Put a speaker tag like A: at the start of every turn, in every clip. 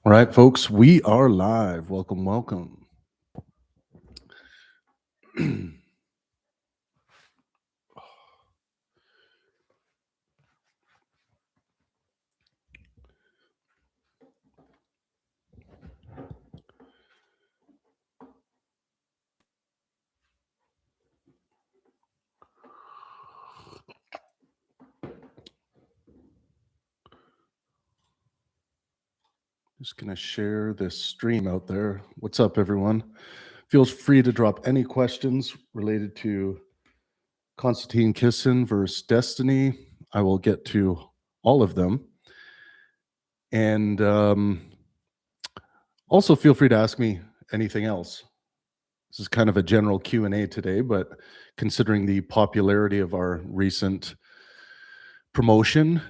A: All right, folks, we are live. Welcome, welcome. Just going to share this stream out there. What's up, everyone? Feel free to drop any questions related to Konstantin Kisin versus Destiny. I will get to all of them. And also feel free to ask me anything else. This is kind of a general Q&A today, but considering the popularity of our recent promotion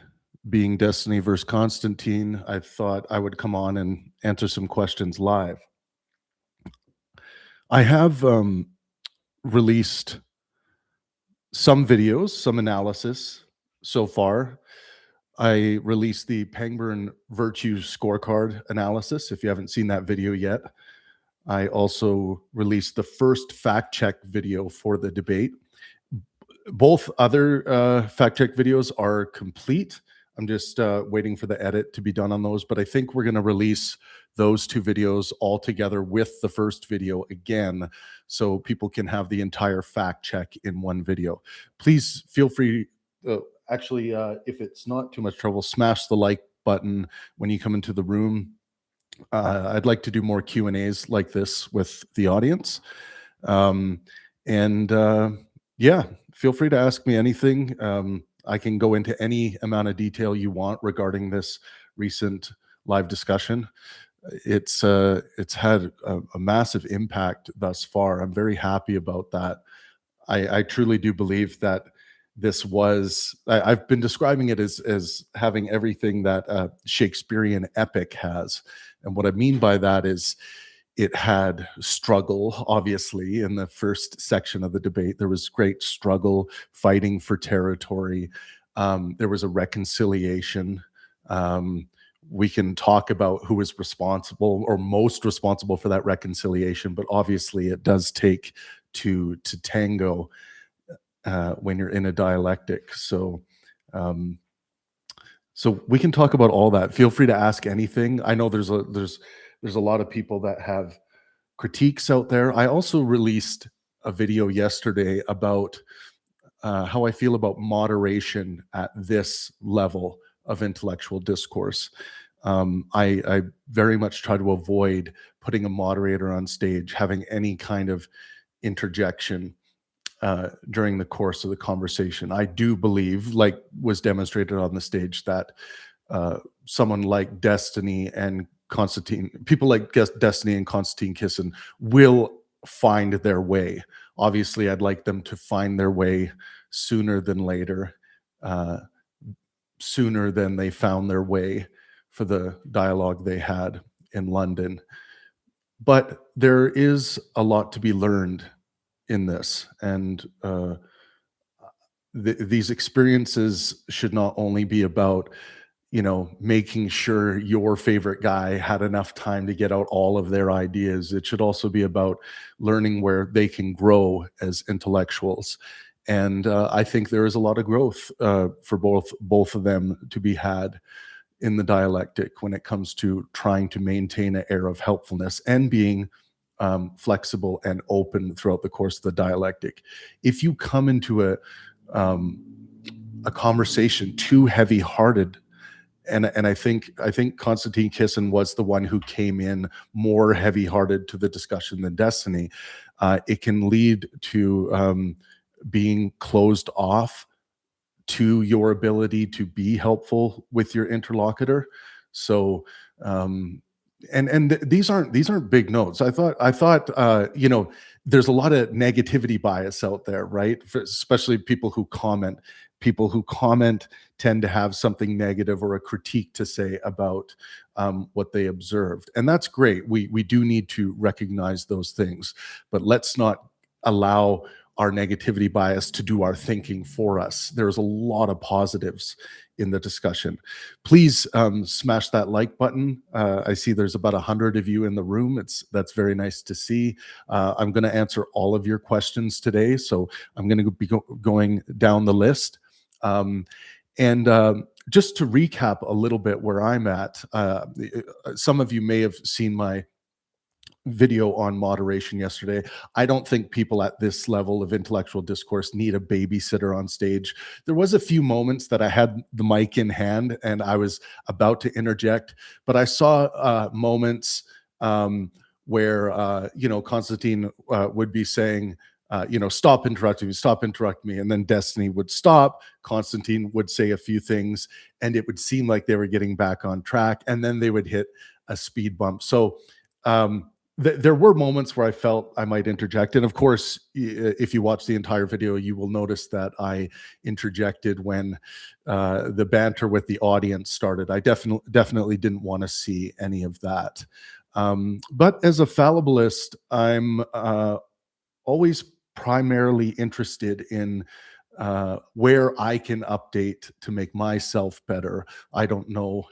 A: being Destiny versus Konstantin, I thought I would come on and answer some questions live. I have released some videos, some analysis so far. I released the Pangburn Virtue Scorecard analysis, if you haven't seen that video yet. I also released the first fact check video for the debate. Both other fact check videos are complete. I'm just waiting for the edit to be done on those, but I think we're going to release those two videos all together with the first video again, so people can have the entire fact check in one video. Please feel free, if it's not too much trouble, smash the like button when you come into the room. I'd like to do more Q&As like this with the audience. Yeah, feel free to ask me anything. I can go into any amount of detail you want regarding this recent live discussion. It's had a massive impact thus far. I'm very happy about that. I truly do believe that this was, I've been describing it as having everything that a Shakespearean epic has. And what I mean by that is it had struggle, obviously, in the first section of the debate. There was great struggle, fighting for territory. There was a reconciliation. We can talk about who is responsible or most responsible for that reconciliation, but obviously it does take to tango when you're in a dialectic. So we can talk about all that. Feel free to ask anything. I know there's a lot of people that have critiques out there. I also released a video yesterday about how I feel about moderation at this level of intellectual discourse. I very much try to avoid putting a moderator on stage, having any kind of interjection during the course of the conversation. I do believe, like was demonstrated on the stage, that someone like Destiny and people like Destiny and Konstantin Kisin will find their way. Obviously, I'd like them to find their way sooner than later, sooner than they found their way for the dialogue they had in London. But there is a lot to be learned in this, and these experiences should not only be about making sure your favorite guy had enough time to get out all of their ideas. It should also be about learning where they can grow as intellectuals. And I think there is a lot of growth for both of them to be had in the dialectic when it comes to trying to maintain an air of helpfulness and being flexible and open throughout the course of the dialectic. If you come into a conversation too heavy-hearted, and I think Konstantin Kisin was the one who came in more heavy-hearted to the discussion than Destiny, it can lead to being closed off to your ability to be helpful with your interlocutor. So these aren't big notes. I thought there's a lot of negativity bias out there, right? Especially people who comment. People who comment tend to have something negative or a critique to say about what they observed, and that's great. We do need to recognize those things, but let's not allow our negativity bias to do our thinking for us. There's a lot of positives in the discussion. Please smash that like button. I see there's about 100 of you in the room. That's very nice to see. I'm going to answer all of your questions today, so I'm going to be going down the list. And just to recap a little bit where I'm at, some of you may have seen my video on moderation yesterday. I don't think people at this level of intellectual discourse need a babysitter on stage. There was a few moments that I had the mic in hand and I was about to interject, but I saw moments where Konstantin would be saying, stop interrupting me. And then Destiny would stop. Konstantin would say a few things, and it would seem like they were getting back on track. And then they would hit a speed bump. So there were moments where I felt I might interject. And of course, if you watch the entire video, you will notice that I interjected when the banter with the audience started. I definitely didn't want to see any of that. But as a fallibilist, I'm always primarily interested in where I can update to make myself better. I don't know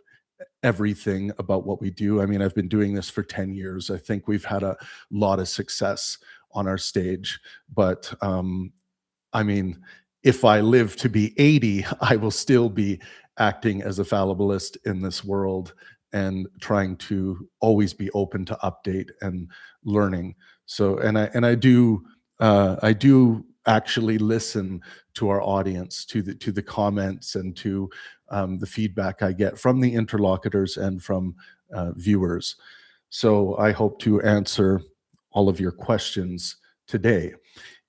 A: everything about what we do. I mean, I've been doing this for 10 years. I think we've had a lot of success on our stage, but I mean, if I live to be 80, I will still be acting as a fallibilist in this world and trying to always be open to update and learning. So, and I do actually listen to our audience, to the comments, and to the feedback I get from the interlocutors and from viewers. So I hope to answer all of your questions today.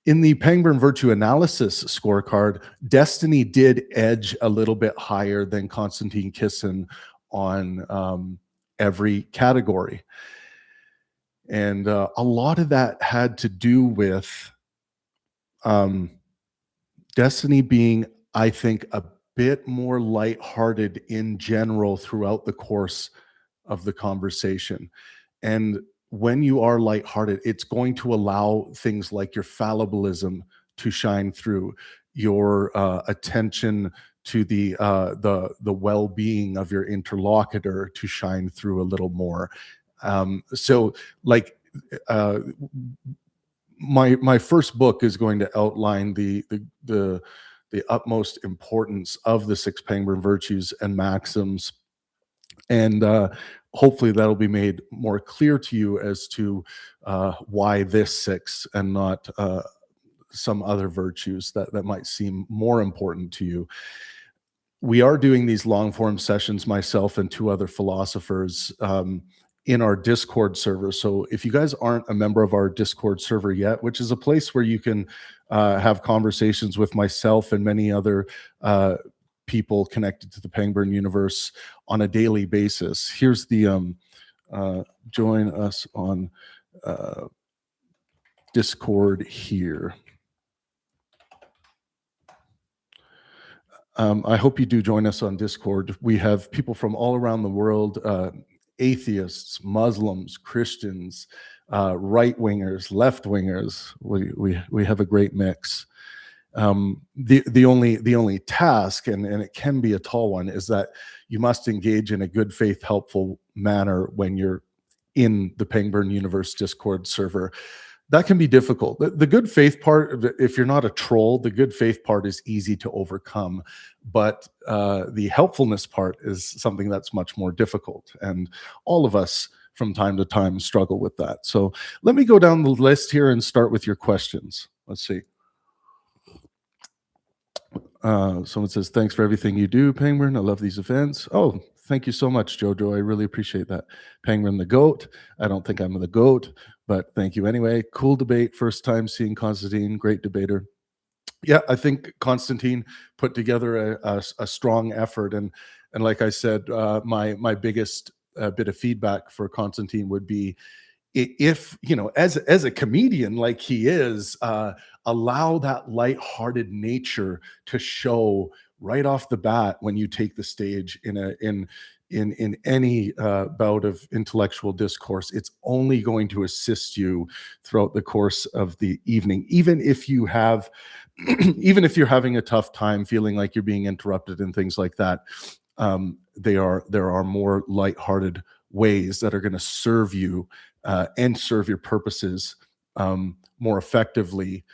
A: In the Pangburn Virtue Analysis scorecard, Destiny did edge a little bit higher than Konstantin Kisin on every category. And a lot of that had to do with Destiny being, I think, a bit more lighthearted in general throughout the course of the conversation. And when you are lighthearted, it's going to allow things like your fallibilism to shine through, your attention to the well-being of your interlocutor to shine through a little more. So like my first book is going to outline the utmost importance of the 6 Pangburn virtues and maxims, and hopefully that'll be made more clear to you as to why this 6 and not some other virtues that might seem more important to you. We are doing these long form sessions, myself and 2 other philosophers, in our Discord server. So if you guys aren't a member of our Discord server yet, which is a place where you can have conversations with myself and many other people connected to the Pangburn Universe on a daily basis. Here's the join us on Discord here. I hope you do join us on Discord. We have people from all around the world, atheists, Muslims, Christians, right-wingers, left-wingers. We have a great mix. The only task, and it can be a tall one, is that you must engage in a good faith, helpful manner when you're in the Pangburn Universe Discord server. That can be difficult. The good faith part, if you're not a troll, the good faith part is easy to overcome. But the helpfulness part is something that's much more difficult. And all of us from time to time struggle with that. So let me go down the list here and start with your questions. Let's see. Someone says, thanks for everything you do, Pangburn. I love these events. Oh, thank you so much, Jojo. I really appreciate that. Pangburn the GOAT. I don't think I'm the GOAT, but thank you anyway. Cool debate. First time seeing Konstantin. Great debater. Yeah, I think Konstantin put together a strong effort. And like I said, my biggest bit of feedback for Konstantin would be, if, as a comedian like he is, allow that lighthearted nature to show right off the bat when you take the stage in in any bout of intellectual discourse. It's only going to assist you throughout the course of the evening, even if you have, even if you're having a tough time feeling like you're being interrupted and things like that. There are more lighthearted ways that are going to serve you and serve your purposes more effectively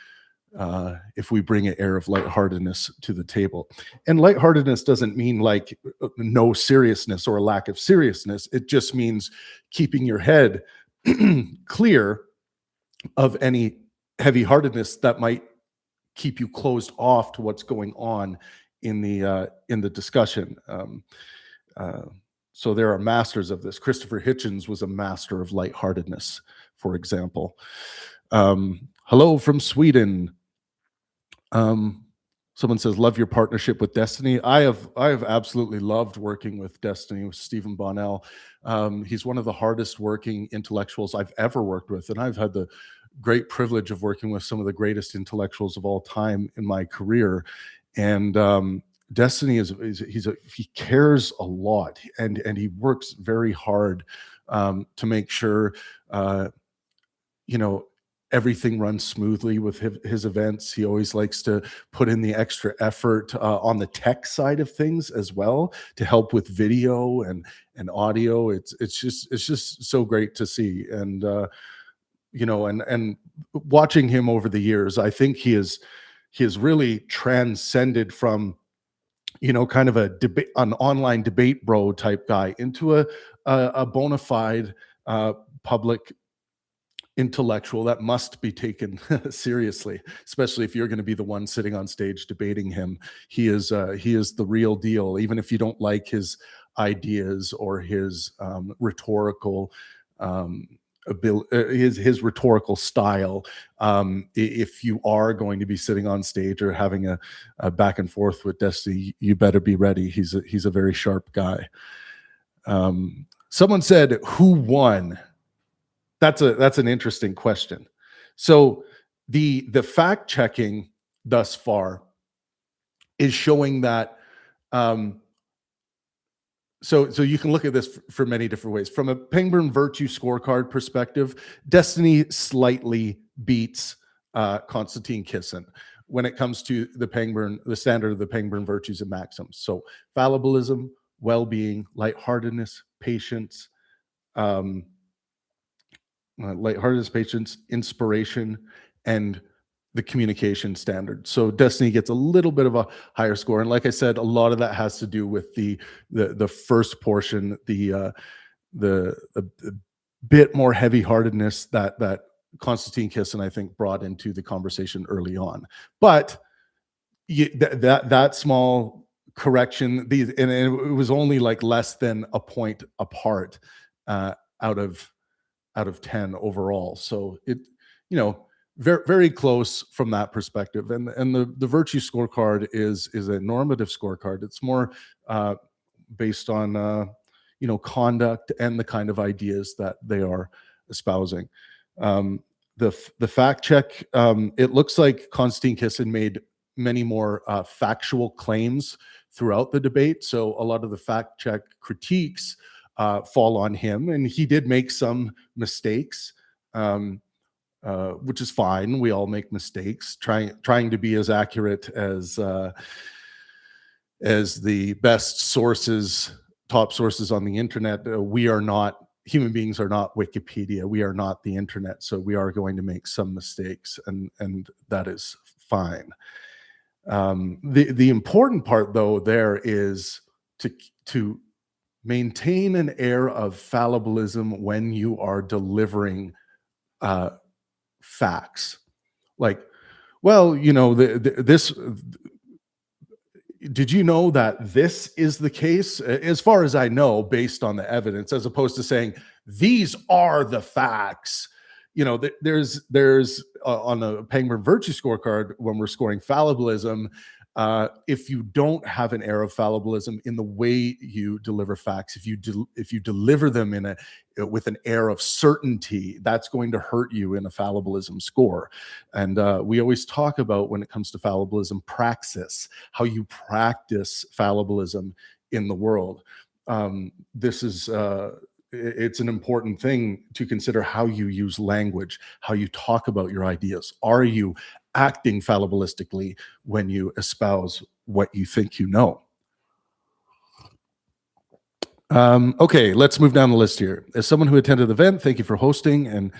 A: if we bring an air of lightheartedness to the table. And lightheartedness doesn't mean like no seriousness or a lack of seriousness. It just means keeping your head clear of any heavy-heartedness that might keep you closed off to what's going on in the discussion. So there are masters of this. Christopher Hitchens was a master of lightheartedness, for example. Hello from Sweden. Someone says, love your partnership with Destiny. I have absolutely loved working with Destiny, with Stephen Bonnell. He's one of the hardest working intellectuals I've ever worked with, and I've had the great privilege of working with some of the greatest intellectuals of all time in my career. And Destiny he cares a lot, and he works very hard to make sure everything runs smoothly with his events. He always likes to put in the extra effort on the tech side of things as well to help with video and audio. It's just so great to see. And and watching him over the years, I think he has really transcended from kind of an online debate bro type guy into a bona fide public intellectual that must be taken seriously, especially if you're going to be the one sitting on stage debating him. He is the real deal, even if you don't like his ideas or his rhetorical his rhetorical style. If you are going to be sitting on stage or having a back and forth with Destiny, you better be ready. He's a very sharp guy. Someone said, who won? That's an interesting question. So the fact checking thus far is showing that so you can look at this for many different ways. From a Pangburn virtue scorecard perspective, Destiny slightly beats Konstantin Kisin when it comes to the standard of the Pangburn virtues and maxims. So fallibilism, well-being, lightheartedness, patience, patience, inspiration, and the communication standard. So Destiny gets a little bit of a higher score, and like I said, a lot of that has to do with the first portion, the bit more heavy-heartedness that Konstantin Kisin, I think, brought into the conversation early on. But that small correction, and it was only like less than a point apart out of 10 overall. So it, very, very close from that perspective. And the virtue scorecard is a normative scorecard. It's more based on conduct and the kind of ideas that they are espousing. The fact check, it looks like Konstantin Kisin made many more factual claims throughout the debate. So a lot of the fact check critiques fall on him, and he did make some mistakes, which is fine. We all make mistakes. Trying to be as accurate as the best sources, top sources on the internet. We are not, human beings are not Wikipedia. We are not the internet, so we are going to make some mistakes, and that is fine. The important part, though, there is to maintain an air of fallibilism when you are delivering facts. Like, well, this, did you know that this is the case? As far as I know, based on the evidence, as opposed to saying, these are the facts. There's on the Pangburn virtue scorecard, when we're scoring fallibilism, if you don't have an air of fallibilism in the way you deliver facts, if you deliver them with an air of certainty, that's going to hurt you in a fallibilism score. And we always talk about, when it comes to fallibilism, praxis, how you practice fallibilism in the world. this is it's an important thing to consider how you use language, how you talk about your ideas. Are you acting fallibilistically when you espouse what you think you know? Okay, let's move down the list here. As someone who attended the event, thank you for hosting and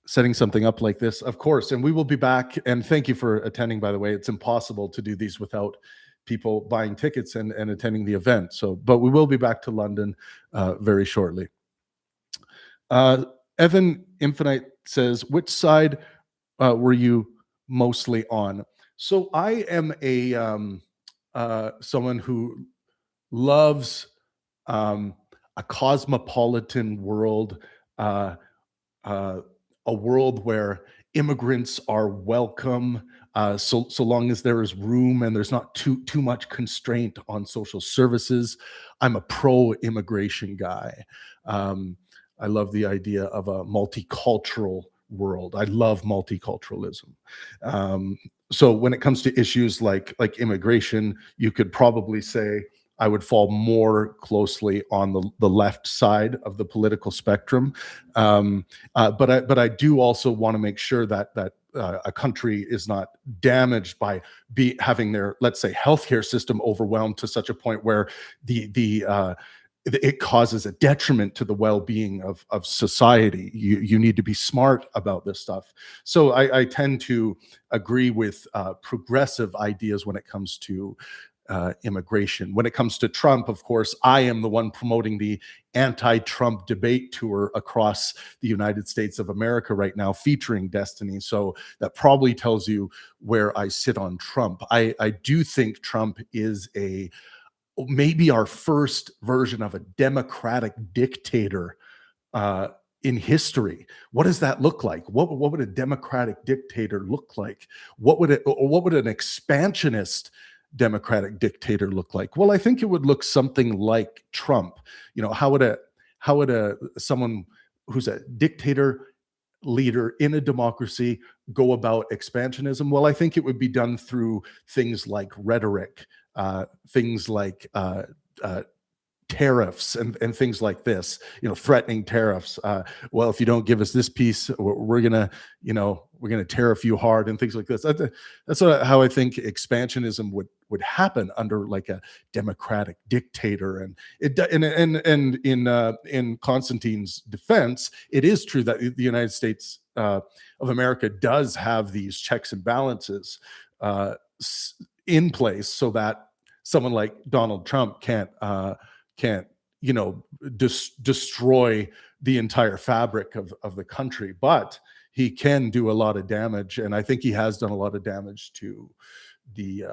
A: setting something up like this, of course. And we will be back. And thank you for attending, by the way. It's impossible to do these without people buying tickets and attending the event. So, but we will be back to London very shortly. Evan Infinite says, which side were you mostly on? So I am someone who loves a cosmopolitan world, a world where immigrants are welcome, so long as there is room and there's not too much constraint on social services. I'm a pro-immigration guy. I love the idea of a multicultural world. I love multiculturalism. So when it comes to issues like immigration, you could probably say I would fall more closely on the left side of the political spectrum, but I do also want to make sure that a country is not damaged by having their, let's say, healthcare system overwhelmed to such a point where it causes a detriment to the well-being of society. You need to be smart about this stuff. So I tend to agree with progressive ideas when it comes to immigration. When it comes to Trump, of course, I am the one promoting the anti-Trump debate tour across the United States of America right now, featuring Destiny. So that probably tells you where I sit on Trump. I do think Trump is maybe our first version of a democratic dictator in history. What does that look like? What would a democratic dictator look like? What would an expansionist democratic dictator look like? Well, I think it would look something like Trump. You know, how would someone who's a dictator leader in a democracy go about expansionism? Well, I think it would be done through things like rhetoric, things like tariffs and things like this, threatening tariffs. Well, if you don't give us this piece, we're gonna tariff you hard, and things like this. That's how I think expansionism would happen under like a democratic dictator. And in Konstantin's defense, it is true that the United States of America does have these checks and balances in place, so that someone like Donald Trump can't destroy the entire fabric of the country, but he can do a lot of damage, and I think he has done a lot of damage to the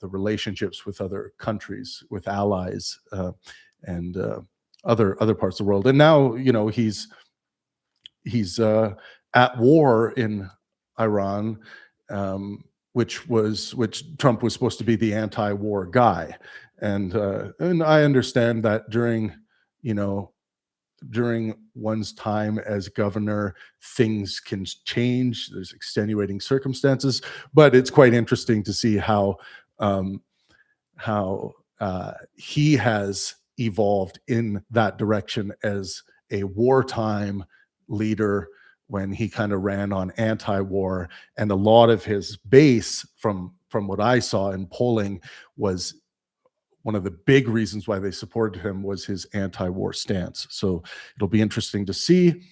A: relationships with other countries, with allies, and other parts of the world. And now he's at war in Iran, which Trump was supposed to be the anti-war guy. And I understand that during one's time as governor, things can change. There's extenuating circumstances, but it's quite interesting to see how he has evolved in that direction as a wartime leader, when he kind of ran on anti-war. And a lot of his base, from what I saw in polling, was one of the big reasons why they supported him was his anti-war stance. So it'll be interesting to see.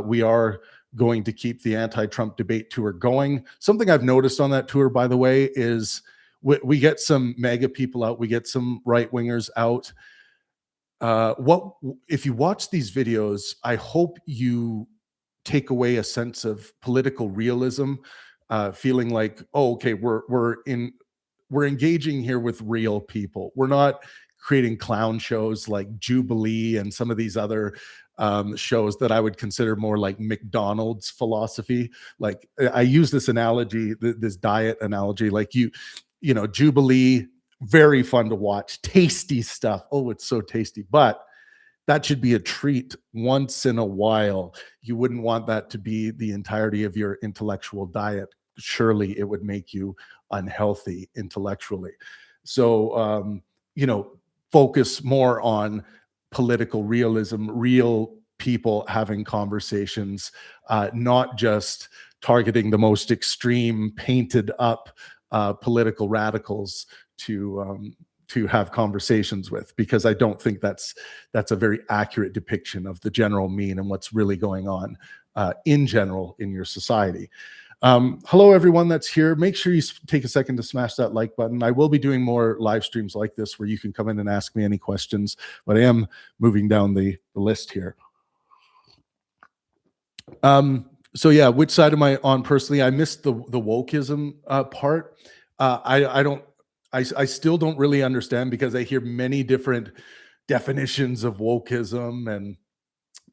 A: We are going to keep the anti-Trump debate tour going. Something I've noticed on that tour, by the way, is we get some MAGA people out, we get some right-wingers out. If you watch these videos, I hope you take away a sense of political realism, feeling like, oh, okay, we're engaging here with real people. We're not creating clown shows like Jubilee and some of these other shows that I would consider more like McDonald's philosophy. Like, I use this analogy, this diet analogy, like Jubilee, very fun to watch, tasty stuff. Oh, it's so tasty, but that should be a treat once in a while. You wouldn't want that to be the entirety of your intellectual diet. Surely it would make you unhealthy intellectually. So, focus more on political realism, real people having conversations, not just targeting the most extreme, painted up political radicals to have conversations with, because I don't think that's a very accurate depiction of the general mean and what's really going on in general in your society. Hello, everyone that's here. Make sure you take a second to smash that like button. I will be doing more live streams like this where you can come in and ask me any questions, but I am moving down the list here. So yeah, which side am I on personally? I missed the wokeism part. I still don't really understand, because I hear many different definitions of wokeism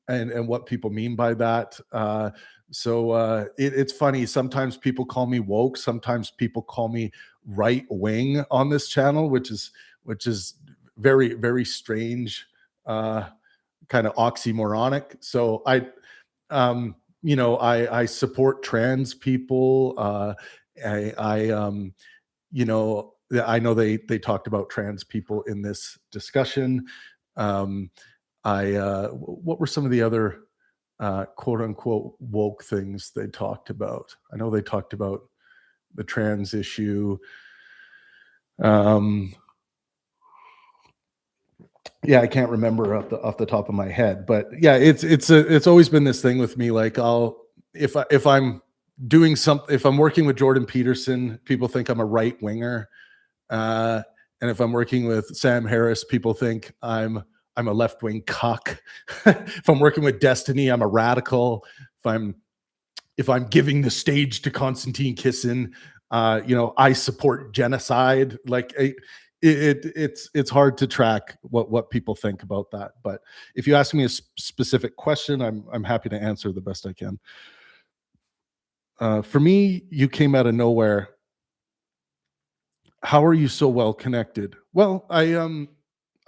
A: and what people mean by that. It's funny. Sometimes people call me woke. Sometimes people call me right wing on this channel, which is very, very strange, kind of oxymoronic. So I support trans people. I know they talked about trans people in this discussion. What were some of the other quote unquote woke things they talked about? I know they talked about the trans issue. Yeah, I can't remember off the top of my head, but yeah, it's always been this thing with me. Like, if I'm doing something, if I'm working with Jordan Peterson, people think I'm a right winger, and if I'm working with Sam Harris, people think I'm a left wing cuck. If I'm working with Destiny, I'm a radical. If I'm giving the stage to Konstantin Kisin, I support genocide. Like, it's hard to track what people think about that. But if you ask me a specific question, I'm happy to answer the best I can. For me, you came out of nowhere. How are you so well connected? Well, I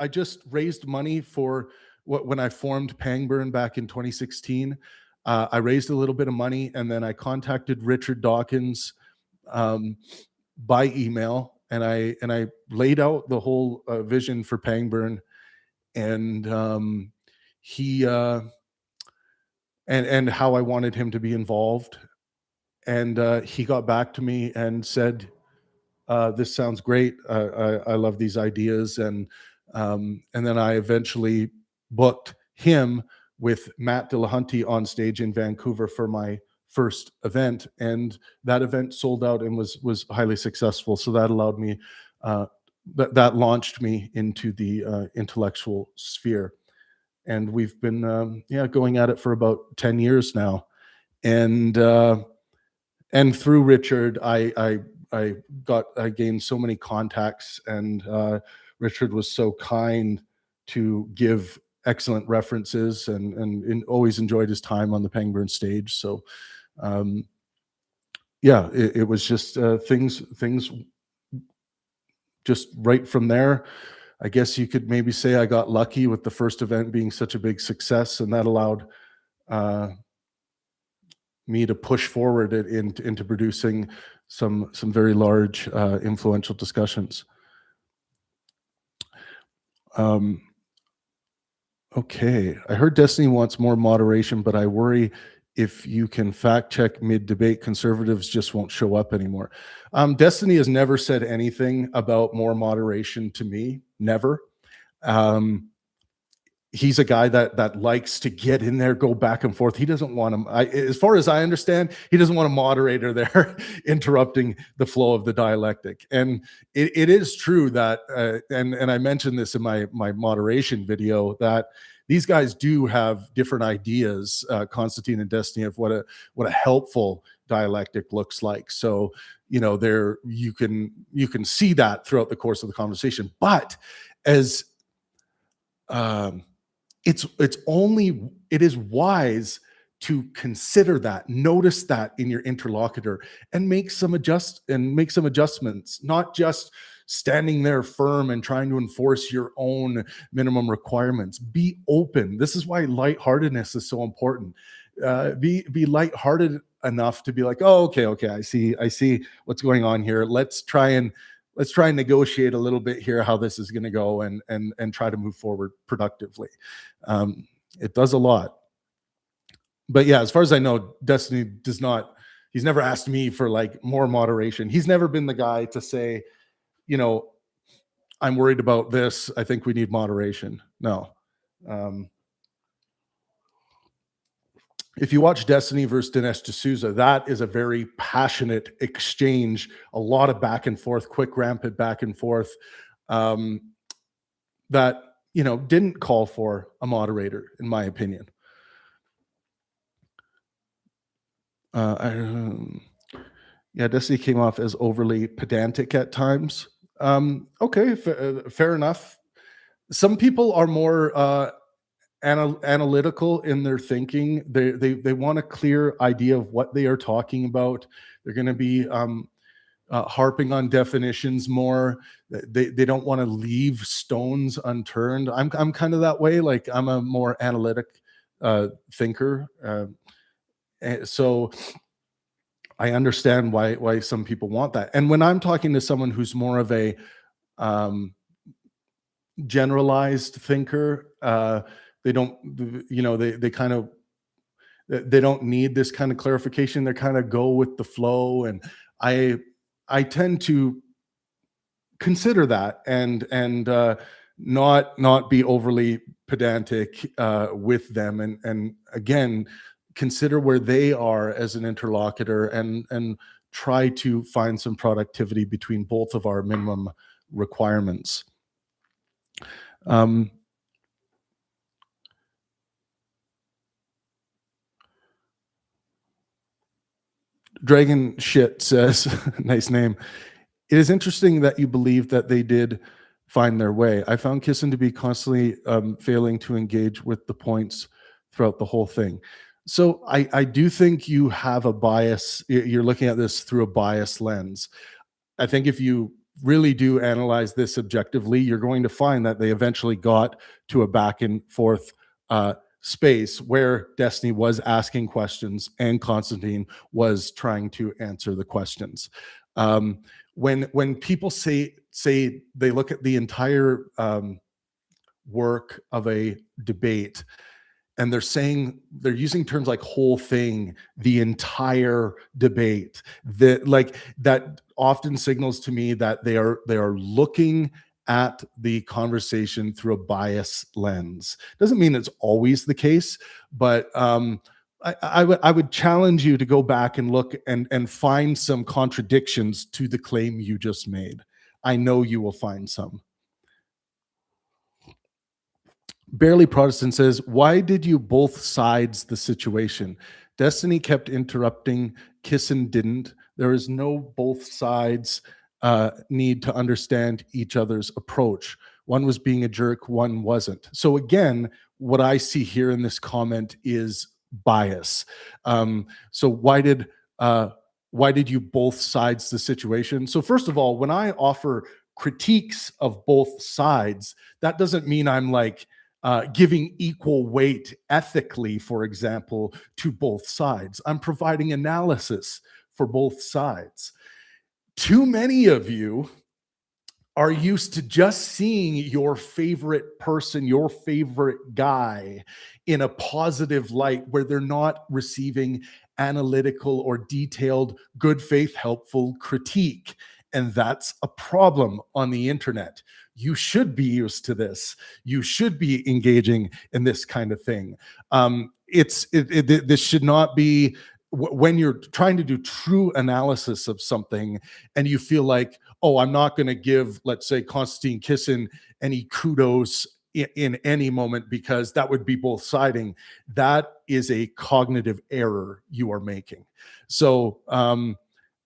A: just raised money for when I formed Pangburn back in 2016. I raised a little bit of money, and then I contacted Richard Dawkins by email, and I laid out the whole vision for Pangburn, and he and how I wanted him to be involved, and he got back to me and said, "This sounds great. I love these ideas," and then I eventually booked him with Matt Dillahunty on stage in Vancouver for my first event, and that event sold out and was highly successful. So that allowed me, that launched me into the intellectual sphere, and we've been going at it for about 10 years now, and through Richard, I gained so many contacts, and Richard was so kind to give excellent references, and always enjoyed his time on the Pangburn stage. So it was just things just right from there. I guess you could maybe say I got lucky with the first event being such a big success, and that allowed me to push forward into producing some very large, influential discussions. Okay, I heard Destiny wants more moderation, but I worry if you can fact check mid-debate, conservatives just won't show up anymore. Destiny has never said anything about more moderation to me, never. He's a guy that likes to get in there, go back and forth. He doesn't want to, as far as I understand, he doesn't want a moderator there interrupting the flow of the dialectic. And it is true that, and I mentioned this in my moderation video, that these guys do have different ideas, Konstantin and Destiny, of what a helpful dialectic looks like. So, there you can see that throughout the course of the conversation. But as it is wise to consider that, notice that in your interlocutor, and make some adjustments, not just standing there firm and trying to enforce your own minimum requirements. Be open. This is why lightheartedness is so important. Be lighthearted enough to be like, oh, okay, I see what's going on here. Let's try and let's try and negotiate a little bit here how this is going to go, and try to move forward productively. It does a lot. But yeah, as far as I know, Destiny does not, he's never asked me for like more moderation. He's never been the guy to say, you know, I'm worried about this, I think we need moderation. No. um, if you watch Destiny versus Dinesh D'Souza, that is a very passionate exchange, a lot of back and forth, quick, rampant back and forth, um, that, didn't call for a moderator, in my opinion. Yeah, Destiny came off as overly pedantic at times. Okay, fair enough. Some people are more analytical in their thinking. They want a clear idea of what they are talking about. They're going to be harping on definitions more. They don't want to leave stones unturned. I'm kind of that way. Like, I'm a more analytic thinker. So I understand why some people want that. And when I'm talking to someone who's more of a generalized thinker, they don't, they kind of, they don't need this kind of clarification. They kind of go with the flow, and I tend to consider that, and not be overly pedantic with them, and again, consider where they are as an interlocutor, and try to find some productivity between both of our minimum requirements. Dragon Shit says, nice name. It is interesting that you believe that they did find their way. I found Kisin to be constantly failing to engage with the points throughout the whole thing. So I do think you have a bias. You're looking at this through a bias lens. I think if you really do analyze this objectively, you're going to find that they eventually got to a back and forth space where Destiny was asking questions and Konstantin was trying to answer the questions. When people say they look at the entire work of a debate, and they're using terms like whole thing, the entire debate, that often signals to me that they are looking at the conversation through a bias lens. Doesn't mean it's always the case, but I would challenge you to go back and look and find some contradictions to the claim you just made. I know you will find some. Barely Protestant says, why did you both sides the situation? Destiny kept interrupting, Kisin didn't. There is no both sides need to understand each other's approach. One was being a jerk, one wasn't. So again, what I see here in this comment is bias. So why did you both sides the situation? So first of all, when I offer critiques of both sides, that doesn't mean I'm like giving equal weight ethically, for example, to both sides. I'm providing analysis for both sides. Too many of you are used to just seeing your favorite person, your favorite guy in a positive light where they're not receiving analytical or detailed, good faith, helpful critique. And that's a problem on the internet. You should be used to this. You should be engaging in this kind of thing. This should not be when you're trying to do true analysis of something and you feel like, oh, I'm not going to give, let's say, Konstantin Kisin any kudos in any moment because that would be both siding. That is a cognitive error you are making. So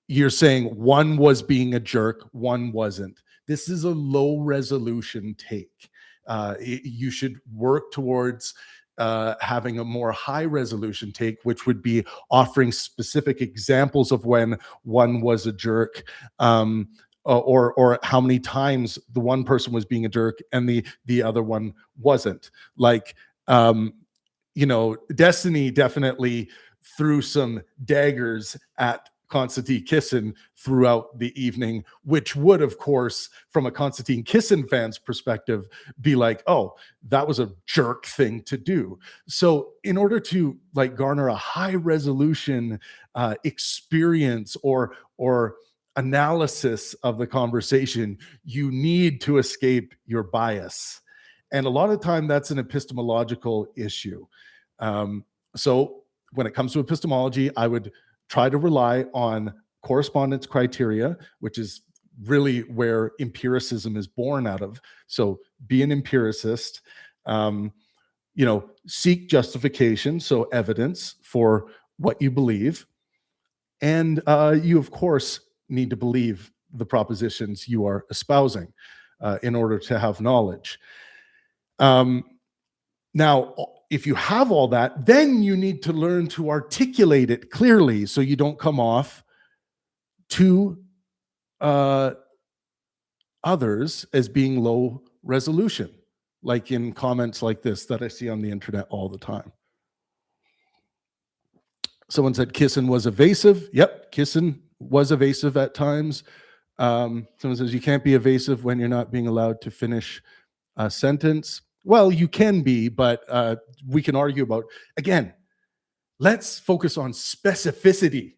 A: you're saying one was being a jerk, one wasn't. This is a low resolution take. You should work towards having a more high resolution take, which would be offering specific examples of when one was a jerk, or how many times the one person was being a jerk and the other one wasn't. Like, Destiny definitely threw some daggers at Konstantin Kisin throughout the evening, which would, of course, from a Konstantin Kisin fan's perspective, be like, oh, that was a jerk thing to do. So in order to like garner a high resolution experience or analysis of the conversation, you need to escape your bias. And a lot of the time that's an epistemological issue. So when it comes to epistemology, I would try to rely on correspondence criteria, which is really where empiricism is born out of. So be an empiricist, seek justification, so evidence for what you believe. And you, of course, need to believe the propositions you are espousing in order to have knowledge. Now, if you have all that, then you need to learn to articulate it clearly so you don't come off to others as being low resolution, like in comments like this that I see on the internet all the time. Someone said Kisin was evasive. Yep, Kisin was evasive at times. Someone says you can't be evasive when you're not being allowed to finish a sentence. Well, you can be, but we can argue about, again, let's focus on specificity.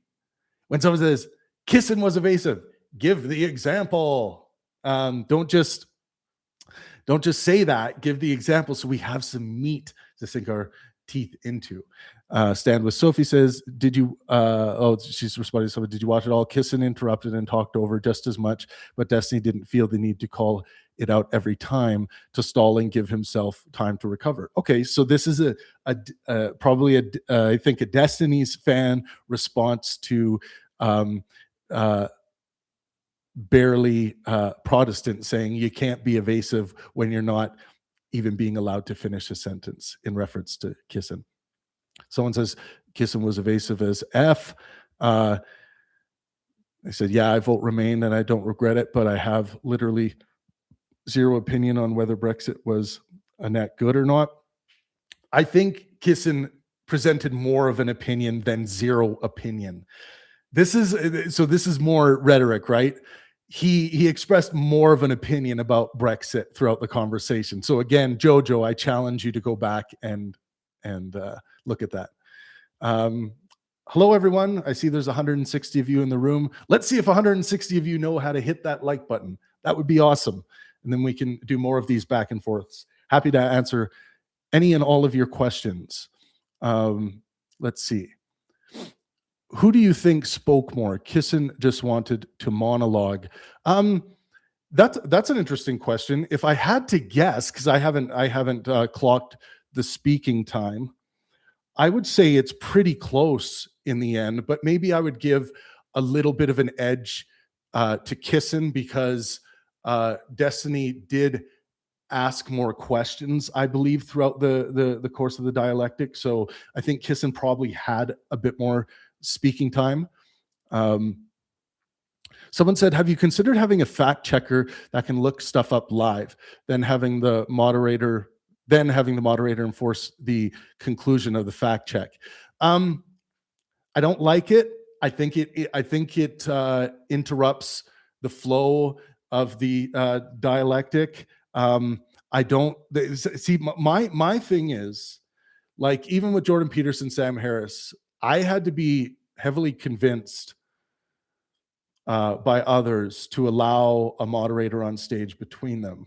A: When someone says Kisin was evasive, give the example. Don't just say that, give the example so we have some meat to sink our teeth into. Stand with Sophie says, did you, she's responding to someone, did you watch it all? Kisin interrupted and talked over just as much, but Destiny didn't feel the need to call it out every time to stall and give himself time to recover. Okay, so this is probably I think a Destiny's fan response to barely Protestant saying you can't be evasive when you're not even being allowed to finish a sentence in reference to Kisin. Someone says Kisin was evasive as F. They said, yeah, I vote Remain and I don't regret it, but I have literally zero opinion on whether Brexit was a net good or not. I think Kisin presented more of an opinion than zero opinion. This is more rhetoric, right? He expressed more of an opinion about Brexit throughout the conversation. So again, Jojo, I challenge you to go back and look at that. Hello, everyone. I see there's 160 of you in the room. Let's see if 160 of you know how to hit that like button. That would be awesome. And then we can do more of these back and forths. Happy to answer any and all of your questions. Let's see. Who do you think spoke more? Kisin just wanted to monologue. That's an interesting question. If I had to guess, because I haven't clocked the speaking time, I would say it's pretty close in the end, but maybe I would give a little bit of an edge to Kisin because Destiny did ask more questions, I believe, throughout the course of the dialectic. So I think Kisin probably had a bit more speaking time. Someone said, have you considered having a fact checker that can look stuff up live, then having the moderator enforce the conclusion of the fact check? I don't like it. I think it interrupts the flow of the dialectic. I don't see. My thing is, like, even with Jordan Peterson, Sam Harris, I had to be heavily convinced by others to allow a moderator on stage between them.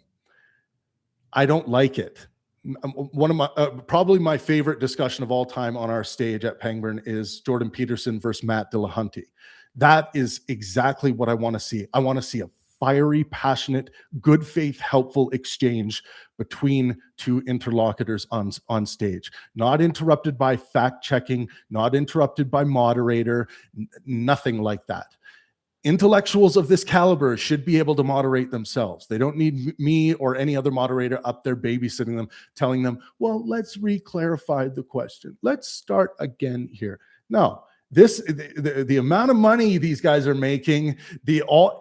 A: I don't like it. One of my probably my favorite discussion of all time on our stage at Pangburn is Jordan Peterson versus Matt Dillahunty. That is exactly what I want to see. I want to see a fiery, passionate, good faith, helpful exchange between two interlocutors on stage, not interrupted by fact checking, not interrupted by moderator, nothing like that. Intellectuals of this caliber should be able to moderate themselves. They don't need me or any other moderator up there babysitting them, telling them, well, let's re-clarify the question. Let's start again here. No, the amount of money these guys are making,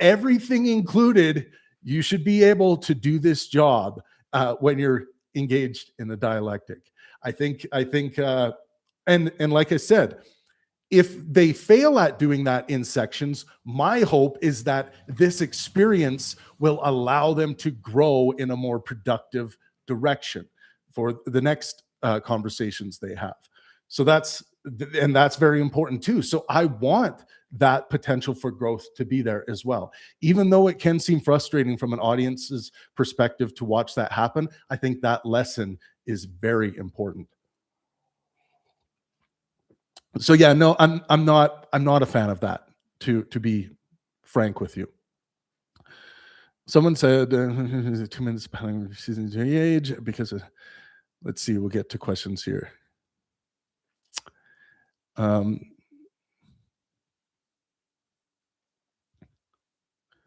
A: everything included, you should be able to do this job when you're engaged in the dialectic. I think, and like I said, If they fail at doing that in sections, my hope is that this experience will allow them to grow in a more productive direction for the next conversations they have. So that's very important too. So I want that potential for growth to be there as well. Even though it can seem frustrating from an audience's perspective to watch that happen, I think that lesson is very important. So yeah, no, I'm not a fan of that, to be frank with you. Someone said 2 minutes season age because let's see, we'll get to questions here.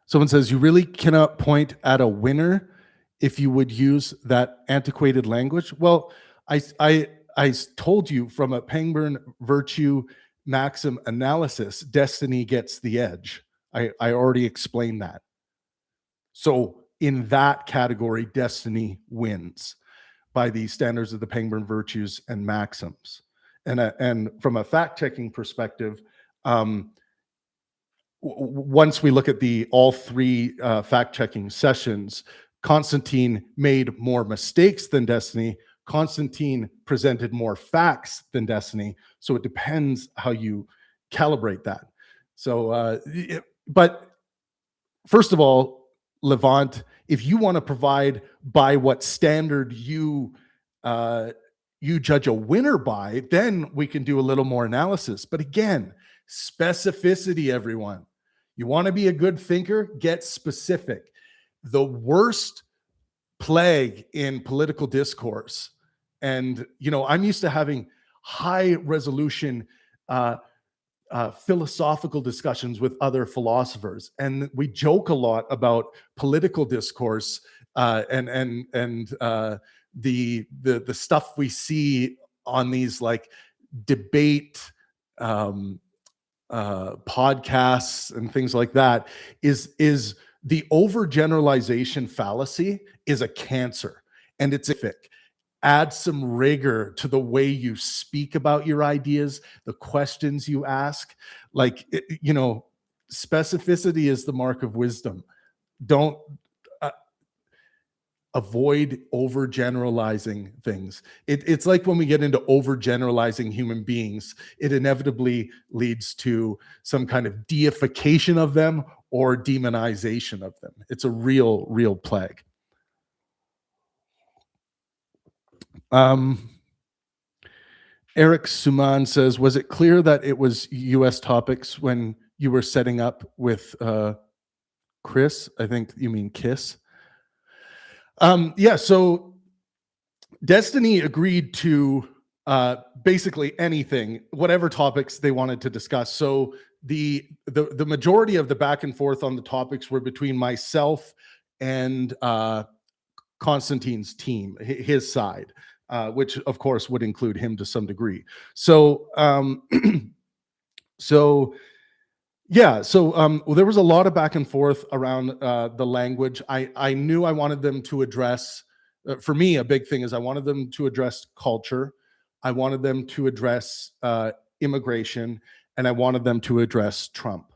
A: Someone says you really cannot point at a winner if you would use that antiquated language. Well, I told you from a Pangburn virtue maxim analysis, destiny gets the edge. I already explained that. So in that category, destiny wins by the standards of the Pangburn virtues and maxims. And from a fact-checking perspective, once we look at all three fact-checking sessions, Konstantin made more mistakes than Destiny. Konstantin presented more facts than Destiny. So it depends how you calibrate that. So, but first of all, Levant, if you want to provide by what standard you judge a winner by, then we can do a little more analysis. But again, specificity, everyone. You want to be a good thinker? Get specific. The worst plague in political discourse, and I'm used to having high resolution philosophical discussions with other philosophers, and we joke a lot about political discourse and the stuff we see on these like debate podcasts and things like that is the overgeneralization fallacy is a cancer, and it's ific. Add some rigor to the way you speak about your ideas, the questions you ask. Like, specificity is the mark of wisdom. Don't avoid overgeneralizing things. It's like when we get into overgeneralizing human beings, it inevitably leads to some kind of deification of them or demonization of them. It's a real plague. Eric Suman says, was it clear that it was US topics when you were setting up with Chris? I think you mean Kiss. Yeah, so Destiny agreed to basically anything, whatever topics they wanted to discuss. So the majority of the back and forth on the topics were between myself and Konstantin's team, his side, which of course would include him to some degree. So yeah, so there was a lot of back and forth around the language. I knew I wanted them to address, for me, a big thing is I wanted them to address culture, I wanted them to address immigration, and I wanted them to address Trump.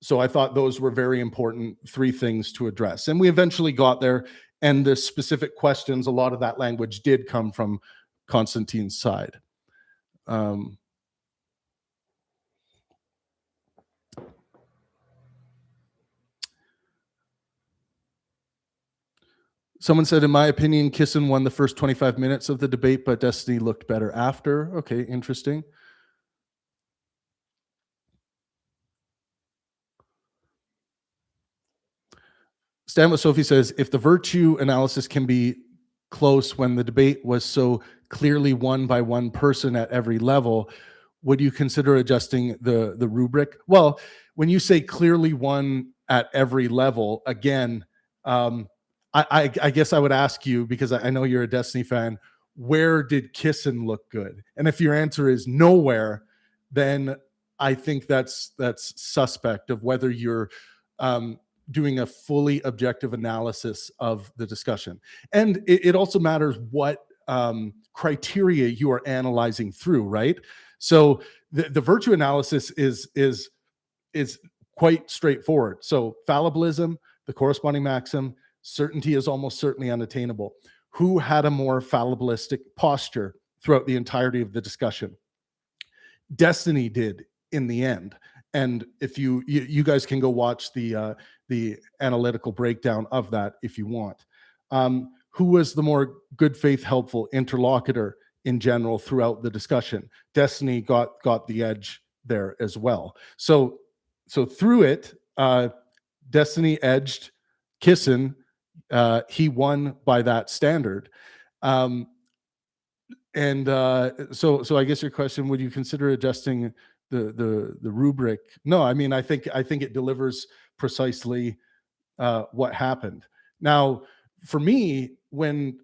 A: So I thought those were very important 3 things to address. And we eventually got there, and the specific questions, a lot of that language did come from Konstantin's side. Someone said, in my opinion, Kisin won the first 25 minutes of the debate, but Destiny looked better after. Okay, interesting. Stan with Sophie says, if the virtue analysis can be close when the debate was so clearly won by one person at every level, would you consider adjusting the rubric? Well, when you say clearly won at every level, again, I guess I would ask you, because I know you're a Destiny fan, where did Kisin look good? And if your answer is nowhere, then I think that's suspect of whether you're doing a fully objective analysis of the discussion. And it also matters what criteria you are analyzing through, right? So the virtue analysis is quite straightforward. So fallibilism, the corresponding maxim, certainty is almost certainly unattainable. Who had a more fallibilistic posture throughout the entirety of the discussion? Destiny did in the end. And if you guys can go watch the analytical breakdown of that if you want. Who was the more good faith, helpful interlocutor in general throughout the discussion? Destiny got the edge there as well. So through it, Destiny edged Kisin. He won by that standard. So I guess your question, would you consider adjusting the rubric? No, I mean, I think it delivers precisely what happened. Now, for me, when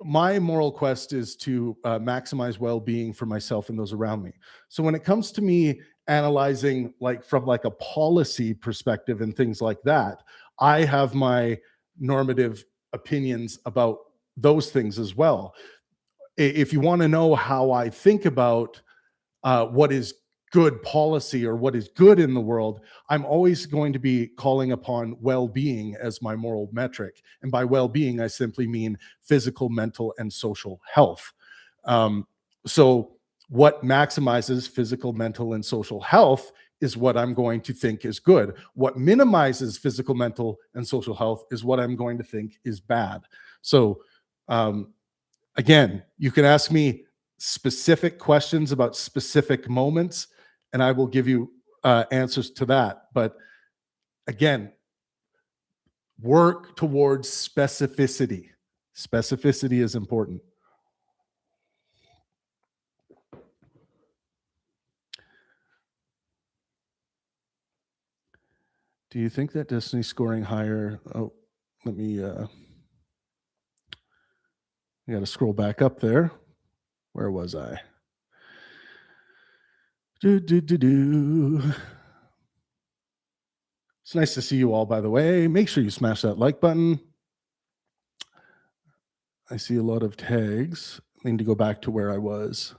A: my moral quest is to maximize well-being for myself and those around me. So when it comes to me analyzing from a policy perspective and things like that, I have my normative opinions about those things as well. If you want to know how I think about what is good policy or what is good in the world, I'm always going to be calling upon well-being as my moral metric. And by well-being, I simply mean physical, mental, and social health. So what maximizes physical, mental, and social health is what I'm going to think is good. What minimizes physical, mental, and social health is what I'm going to think is bad. So again, you can ask me specific questions about specific moments, and I will give you answers to that. But again, work towards specificity. Specificity is important. Do you think that Destiny scoring higher? Oh, let me, I got to scroll back up there. Where was I? It's nice to see you all, by the way. Make sure you smash that like button. I see a lot of tags. I need to go back to where I was.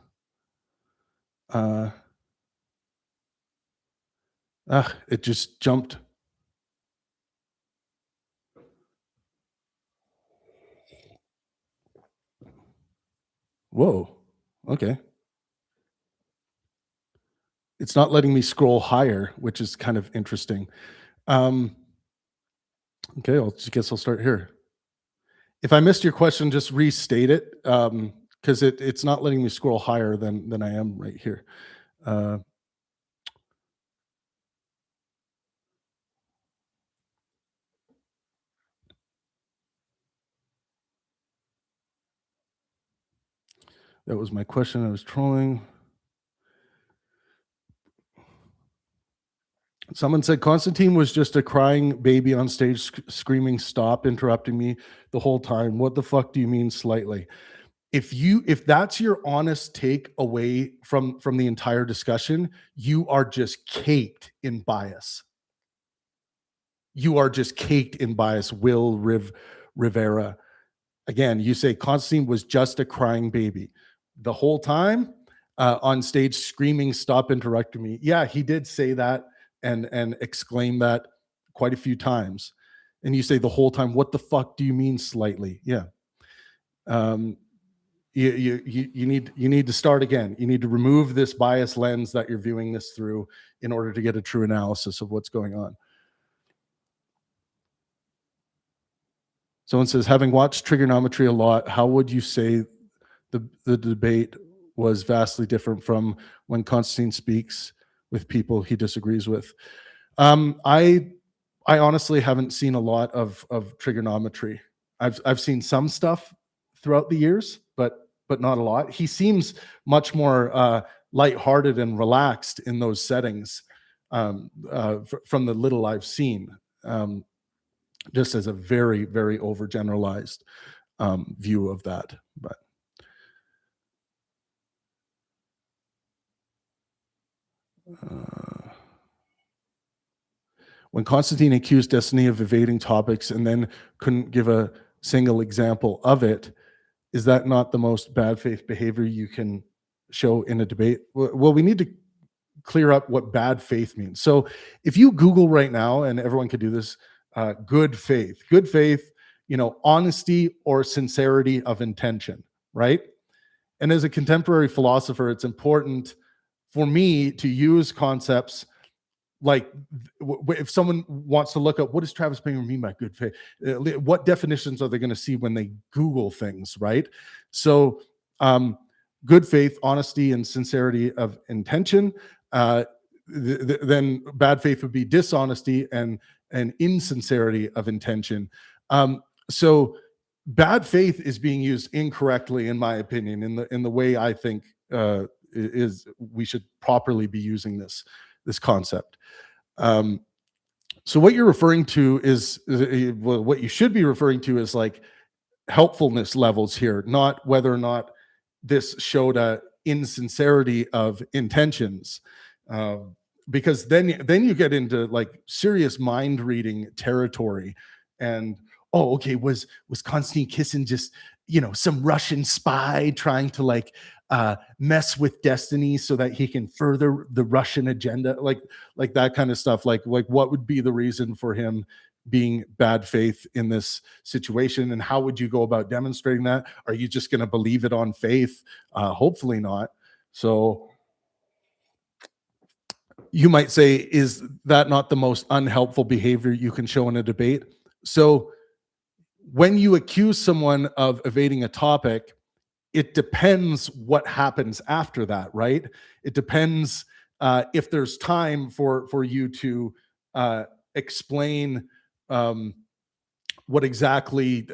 A: It just jumped. Whoa. Okay. It's not letting me scroll higher, which is kind of interesting. Okay, I guess I'll start here. If I missed your question, just restate it, because it's not letting me scroll higher than I am right here. That was my question. I was trolling. Someone said Konstantin was just a crying baby on stage screaming, "Stop interrupting me," the whole time. What the fuck do you mean slightly? If that's your honest take away from the entire discussion, you are just caked in bias. You are just caked in bias. Will Rivera. Again, you say Konstantin was just a crying baby the whole time on stage screaming, "Stop interrupting me." Yeah, he did say that and exclaim that quite a few times. And you say the whole time, what the fuck do you mean slightly? Yeah. You need to start again. You need to remove this bias lens that you're viewing this through in order to get a true analysis of what's going on. Someone says, having watched trigonometry a lot, how would you say the debate was vastly different from when Konstantin speaks with people he disagrees with? I honestly haven't seen a lot of trigonometry. I've seen some stuff throughout the years, but not a lot. He seems much more lighthearted and relaxed in those settings from the little I've seen. Just as a very, very overgeneralized view of that. But when Konstantin accused Destiny of evading topics and then couldn't give a single example of it, is that not the most bad faith behavior you can show in a debate? Well, we need to clear up what bad faith means. So if you Google right now, and everyone could do this, good faith, honesty or sincerity of intention, right? And as a contemporary philosopher, it's important for me to use concepts like if someone wants to look up what does Travis Pangburn mean by good faith, what definitions are they going to see when they Google things, right? So good faith, honesty, and sincerity of intention. Then bad faith would be dishonesty and insincerity of intention. So bad faith is being used incorrectly, in my opinion, in the way I think is we should properly be using this concept. So what you're referring to is well, what you should be referring to is like helpfulness levels here, not whether or not this showed a insincerity of intentions. Because then you get into like serious mind reading territory. And okay, was Konstantin Kisin just some Russian spy trying to like mess with destiny so that he can further the Russian agenda, like that kind of stuff? Like what would be the reason for him being bad faith in this situation, and how would you go about demonstrating that? Are you just going to believe it on faith? Hopefully not. So you might say, is that not the most unhelpful behavior you can show in a debate? So when you accuse someone of evading a topic, it depends what happens after that, right? It depends if there's time for you to explain why exactly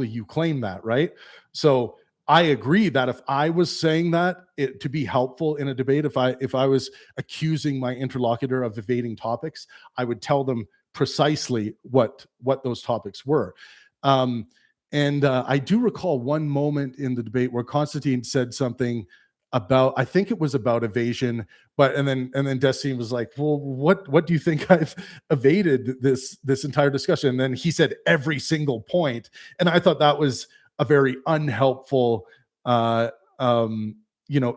A: you claim that, right? So I agree that if I was saying that to be helpful in a debate, if I was accusing my interlocutor of evading topics, I would tell them precisely what those topics were. And I do recall one moment in the debate where Konstantin said something about, I think it was about evasion, and then Destiny was like, well, what do you think I've evaded this entire discussion? And then he said every single point, and I thought that was a very unhelpful,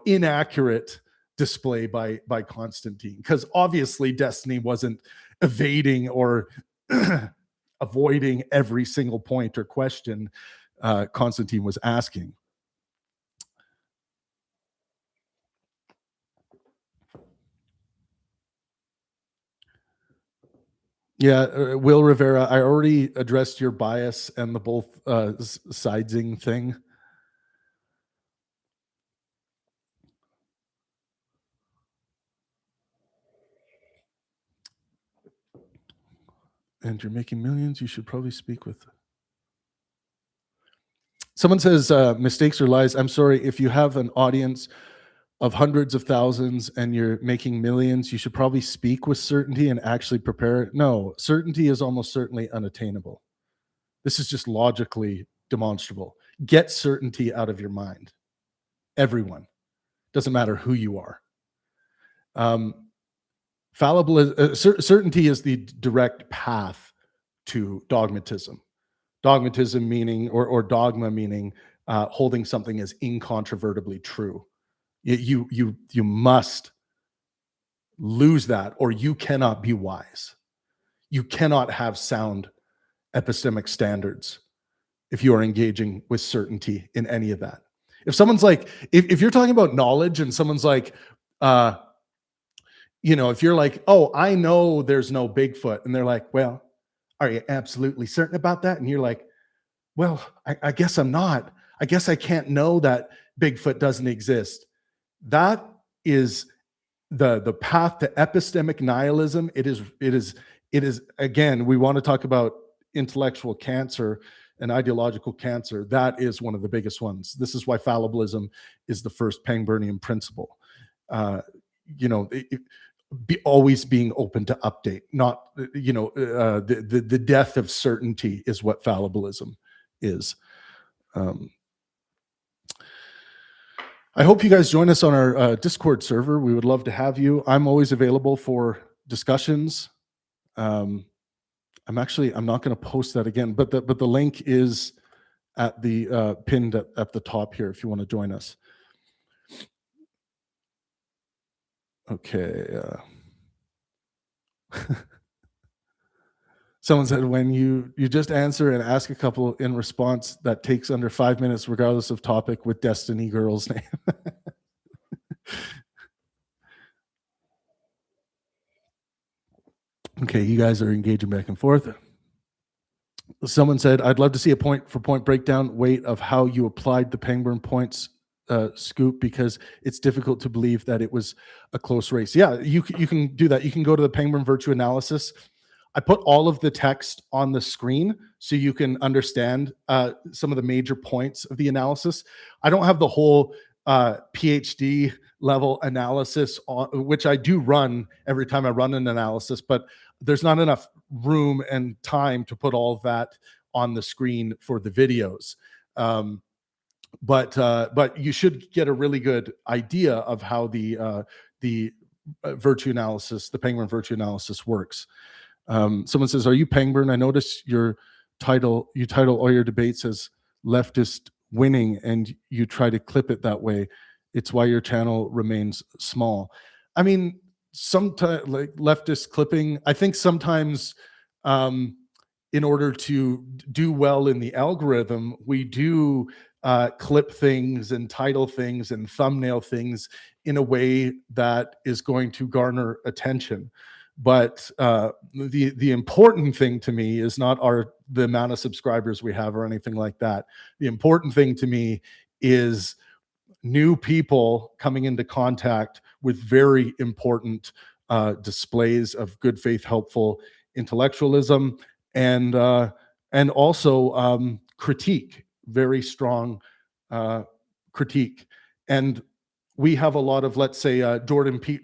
A: inaccurate display by Konstantin, because obviously Destiny wasn't evading or avoiding every single point or question Konstantin was asking. Yeah, Will Rivera, I already addressed your bias and the both sidesing thing. And you're making millions, you should probably speak with. Someone says mistakes or lies. I'm sorry, if you have an audience of hundreds of thousands and you're making millions, you should probably speak with certainty and actually prepare. No, certainty is almost certainly unattainable. This is just logically demonstrable. Get certainty out of your mind. Everyone. Doesn't matter who you are. Certainty is the direct path to dogmatism. Dogmatism meaning, or dogma meaning, holding something as incontrovertibly true. You must lose that, or you cannot be wise. You cannot have sound epistemic standards if you are engaging with certainty in any of that. If someone's like, if you're talking about knowledge and someone's like, if you're like, oh, I know there's no Bigfoot, and they're like, well, are you absolutely certain about that? And you're like, well, I guess I'm not. I guess I can't know that Bigfoot doesn't exist. That is the path to epistemic nihilism. It is again, we want to talk about intellectual cancer and ideological cancer. That is one of the biggest ones. This is why fallibilism is the first Pangburnian principle. Always being open to update, not the death of certainty is what fallibilism is. I hope you guys join us on our Discord server. We would love to have you. I'm always available for discussions. I'm not going to post that again, but the link is at the pinned at the top here if you want to join us. Okay. Someone said when you just answer and ask a couple in response that takes under 5 minutes, regardless of topic, with Destiny Girl's name. Okay, you guys are engaging back and forth. Someone said, I'd love to see a point for point breakdown weight of how you applied the Pangburn points scoop, because it's difficult to believe that it was a close race. Yeah, you can do that. You can go to the Pangburn virtue analysis. I put all of the text on the screen so you can understand some of the major points of the analysis. I don't have the whole PhD level analysis, which I do run every time I run an analysis, but there's not enough room and time to put all of that on the screen for the videos. But you should get a really good idea of how the virtue analysis, the Pangburn virtue analysis, works. Someone says, "Are you Pangburn? I notice you title all your debates as leftist winning, and you try to clip it that way. It's why your channel remains small." I mean, sometimes like leftist clipping, I think sometimes in order to do well in the algorithm, we do clip things and title things and thumbnail things in a way that is going to garner attention. But the important thing to me is not the amount of subscribers we have or anything like that. The important thing to me is new people coming into contact with very important displays of good faith, helpful intellectualism, and also critique, very strong critique. And we have a lot of, let's say,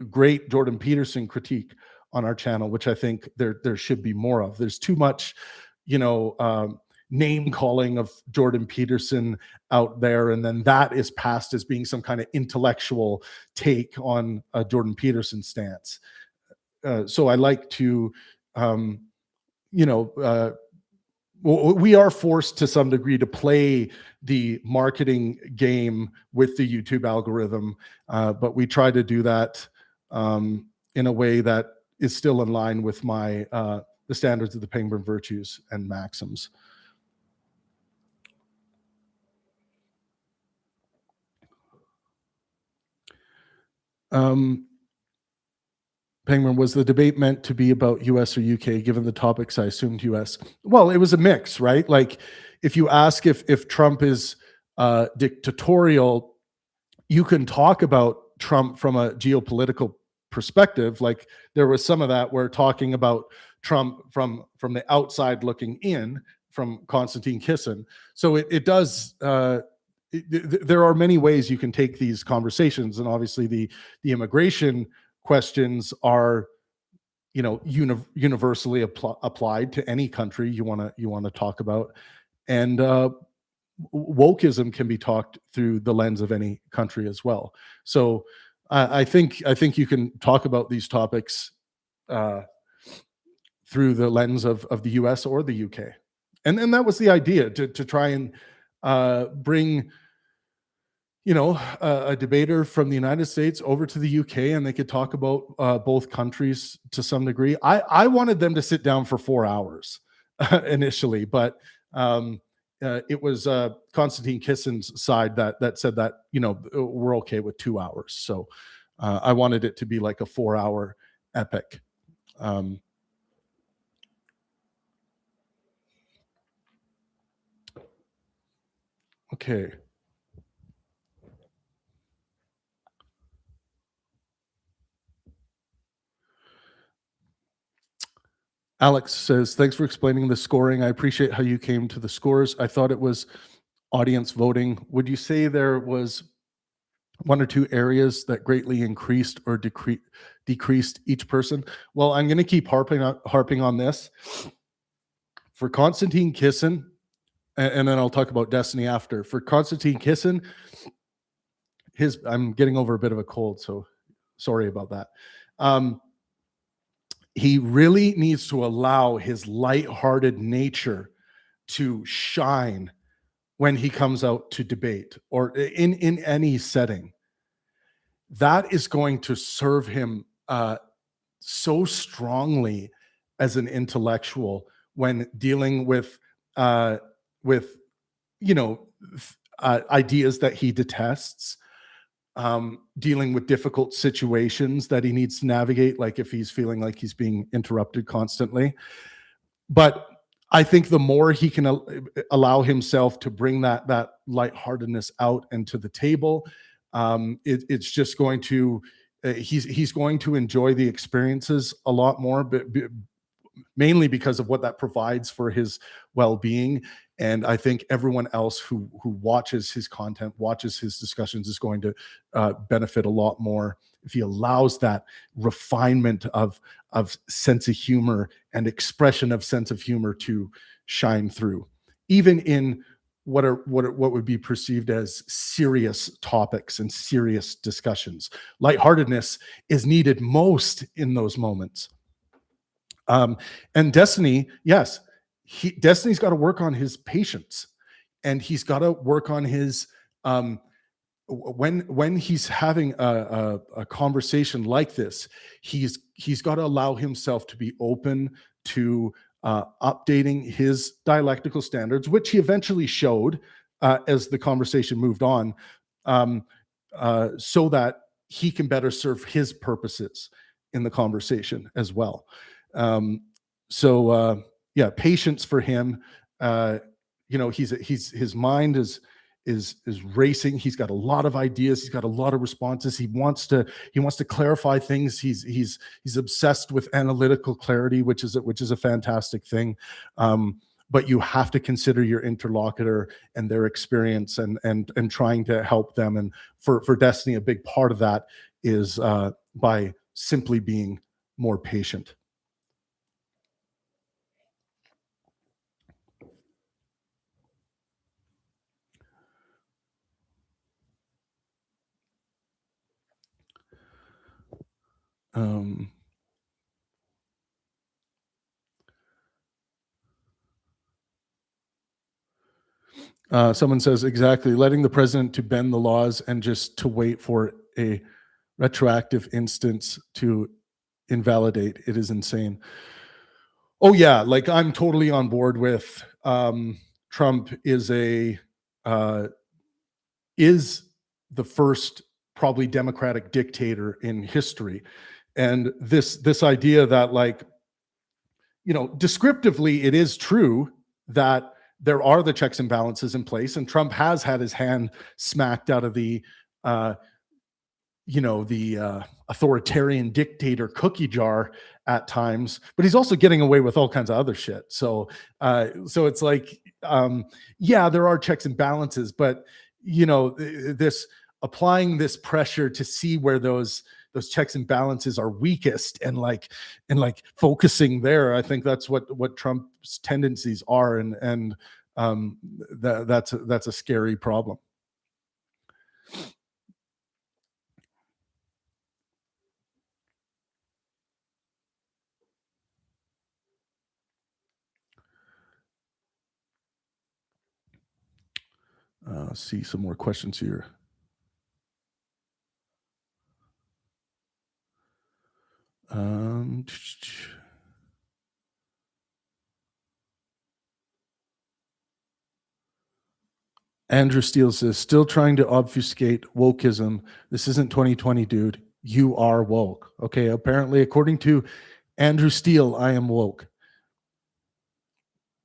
A: great Jordan Peterson critique on our channel, which I think there should be more of. There's too much, name calling of Jordan Peterson out there, and then that is passed as being some kind of intellectual take on a Jordan Peterson stance. So I like to, we are forced to some degree to play the marketing game with the YouTube algorithm, but we try to do that in a way that is still in line with the standards of the Pangburn virtues and maxims. Pangburn, was the debate meant to be about US or UK? Given the topics, I assumed US. Well, it was a mix, right? Like, if you ask if Trump is dictatorial, you can talk about Trump from a geopolitical perspective. Like, there was some of that where talking about Trump from the outside looking in, from Konstantin Kisin. So it does. There are many ways you can take these conversations, and obviously the immigration questions are, universally applied to any country you want to talk about, and wokeism can be talked through the lens of any country as well. So I think you can talk about these topics through the lens of the US or the UK, and that was the idea, to try and bring a debater from the United States over to the UK, and they could talk about both countries to some degree. I wanted them to sit down for 4 hours initially, but it was Konstantin Kisin's side that said that we're okay with 2 hours. So I wanted it to be like a 4-hour epic. Okay. Alex says, thanks for explaining the scoring. I appreciate how you came to the scores. I thought it was audience voting. Would you say there was one or two areas that greatly increased or decreased each person? Well, I'm going to keep harping on this. For Konstantin Kisin, and then I'll talk about Destiny after. For Konstantin Kisin, I'm getting over a bit of a cold, so sorry about that. He really needs to allow his lighthearted nature to shine when he comes out to debate or in any setting. that is going to serve him so strongly as an intellectual when dealing uh, with you know ideas that he detests, dealing with difficult situations that he needs to navigate, like if he's feeling like he's being interrupted constantly. But I think the more he can allow himself to bring that lightheartedness out and to the table, it's just going to he's going to enjoy the experiences a lot more, but mainly because of what that provides for his well-being. And I think everyone else who watches his content, watches his discussions, is going to benefit a lot more if he allows that refinement of sense of humor and expression of sense of humor to shine through, even in what would be perceived as serious topics and serious discussions. Lightheartedness is needed most in those moments. And Destiny, yes, Destiny's got to work on his patience, and he's got to work on his when he's having a conversation like this, he's got to allow himself to be open to updating his dialectical standards, which he eventually showed as the conversation moved on, um, so that he can better serve his purposes in the conversation as well. Um, so yeah, patience for him. He's his mind is racing. He's got a lot of ideas. He's got a lot of responses. He wants to clarify things. He's obsessed with analytical clarity, which is a fantastic thing. But you have to consider your interlocutor and their experience, and trying to help them. And for Destiny, a big part of that is by simply being more patient. Um, Someone says, exactly, letting the president to bend the laws and just to wait for a retroactive instance to invalidate it is insane. Oh yeah, like I'm totally on board with Trump uh, is the first probably democratic dictator in history. And this idea that, like, descriptively, it is true that there are the checks and balances in place, and Trump has had his hand smacked out of uh, the authoritarian dictator cookie jar at times, but he's also getting away with all kinds of other shit. So it's like, yeah, there are checks and balances, but this applying this pressure to see where those checks and balances are weakest, and focusing there. I think that's what Trump's tendencies are, and that's a scary problem. See some more questions here. Um, Andrew Steele says, still trying to obfuscate wokeism. This isn't 2020, dude. You are woke. Okay, apparently, according to Andrew Steele, I am woke.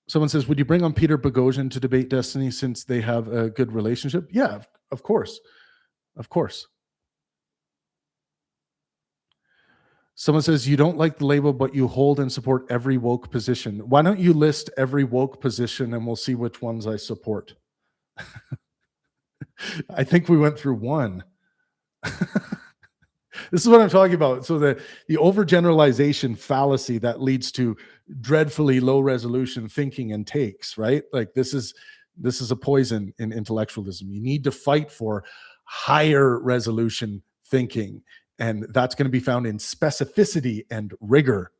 A: Someone says, would you bring on Peter Boghossian to debate Destiny since they have a good relationship? Yeah, of course. Of course. Someone says, you don't like the label, but you hold and support every woke position. Why don't you list every woke position and we'll see which ones I support? I think we went through one. This is what I'm talking about. So the overgeneralization fallacy that leads to dreadfully low resolution thinking and takes, right? Like this is a poison in intellectualism. You need to fight for higher resolution thinking, and that's going to be found in specificity and rigor.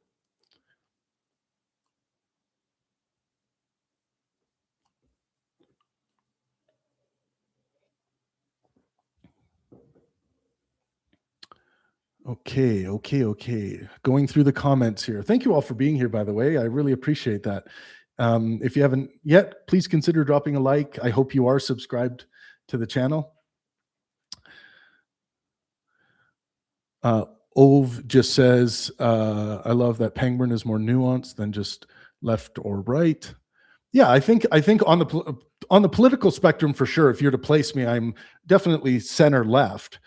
A: Okay, okay, okay. Going through the comments here. Thank you all for being here, by the way. I really appreciate that. If you haven't yet, please consider dropping a like. I hope you are subscribed to the channel. Uh, Ove just says, I love that Pangburn is more nuanced than just left or right. Yeah, I think on the political spectrum for sure. If you're to place me, I'm definitely center left.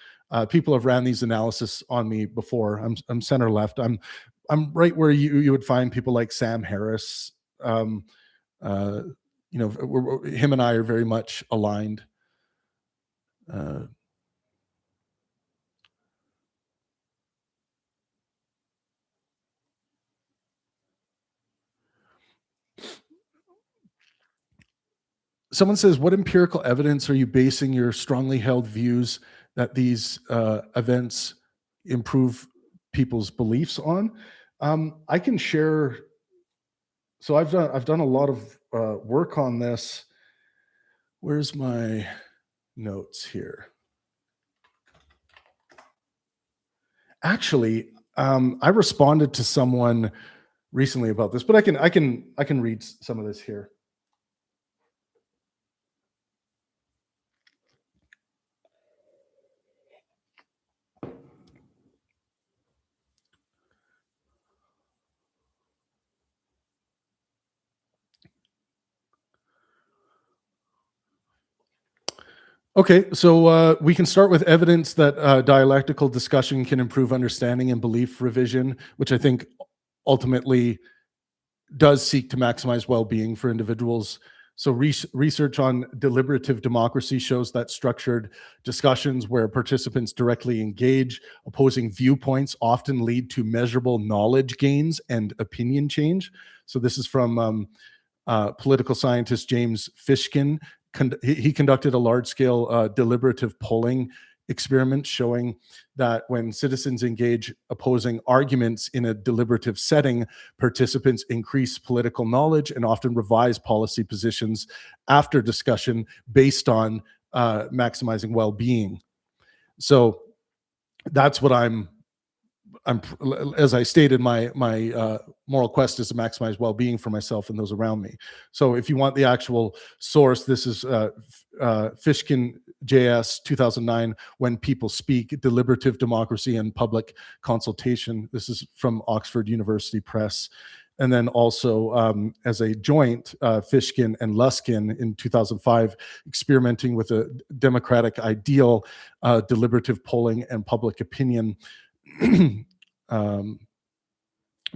A: People have ran these analysis on me before. I'm center left. I'm right where you would find people like Sam Harris. Um, uh, him and I are very much aligned. Uh, Someone says, what empirical evidence are you basing your strongly held views that these events improve people's beliefs on? I can share. So I've done a lot of work on this. Where's my notes here? Actually, I responded to someone recently about this, but I can read some of this here. Okay, so we can start with evidence that dialectical discussion can improve understanding and belief revision, which I think ultimately does seek to maximize well-being for individuals. So research on deliberative democracy shows that structured discussions where participants directly engage opposing viewpoints often lead to measurable knowledge gains and opinion change. So this is from political scientist James Fishkin. He conducted a large-scale deliberative polling experiment showing that when citizens engage opposing arguments in a deliberative setting, participants increase political knowledge and often revise policy positions after discussion based on maximizing well-being. So that's what I'm as I stated, my moral quest is to maximize well-being for myself and those around me. So if you want the actual source, this is Fishkin JS 2009, When People Speak, Deliberative Democracy and Public Consultation. This is from Oxford University Press. And then also as a joint, Fishkin and Luskin in 2005, experimenting with a democratic ideal, deliberative polling and public opinion.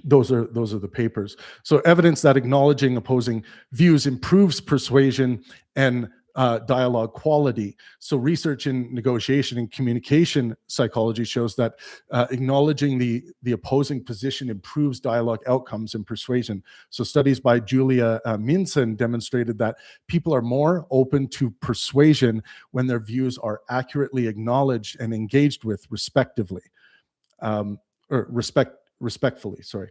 A: Those are the papers. So evidence that acknowledging opposing views improves persuasion and dialogue quality. So research in negotiation and communication psychology shows that acknowledging the opposing position improves dialogue outcomes and persuasion. So studies by Julia Minson demonstrated that people are more open to persuasion when their views are accurately acknowledged and engaged with respectively. Respectfully, sorry.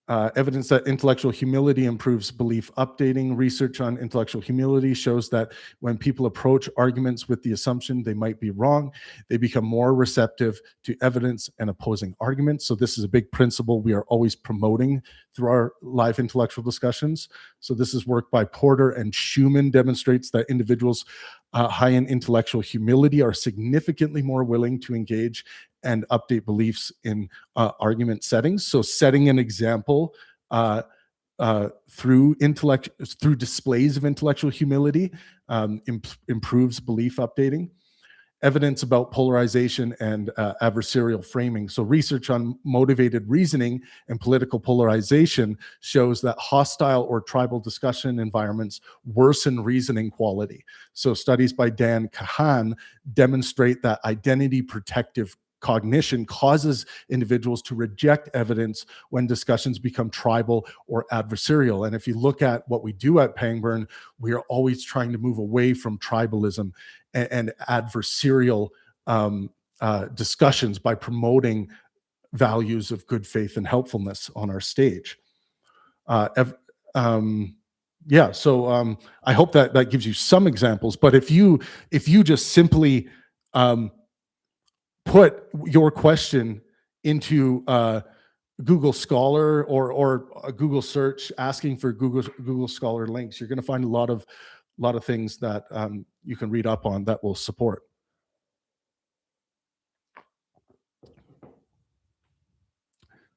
A: Evidence that intellectual humility improves belief updating. Research on intellectual humility shows that when people approach arguments with the assumption they might be wrong, they become more receptive to evidence and opposing arguments. So this is a big principle we are always promoting through our live intellectual discussions. So this is work by Porter and Schumann demonstrates that individuals high in intellectual humility are significantly more willing to engage and update beliefs in argument settings. So setting an example through displays of intellectual humility improves belief updating. Evidence about polarization and adversarial framing. So research on motivated reasoning and political polarization shows that hostile or tribal discussion environments worsen reasoning quality. So studies by Dan Kahan demonstrate that identity protective cognition causes individuals to reject evidence when discussions become tribal or adversarial. And if you look at what we do at Pangburn, we are always trying to move away from tribalism and adversarial discussions by promoting values of good faith and helpfulness on our stage. Yeah, so I hope that gives you some examples. But if you just simply put your question into Google Scholar or a Google search asking for Google Scholar links, you're going to find a lot of things that you can read up on that will support.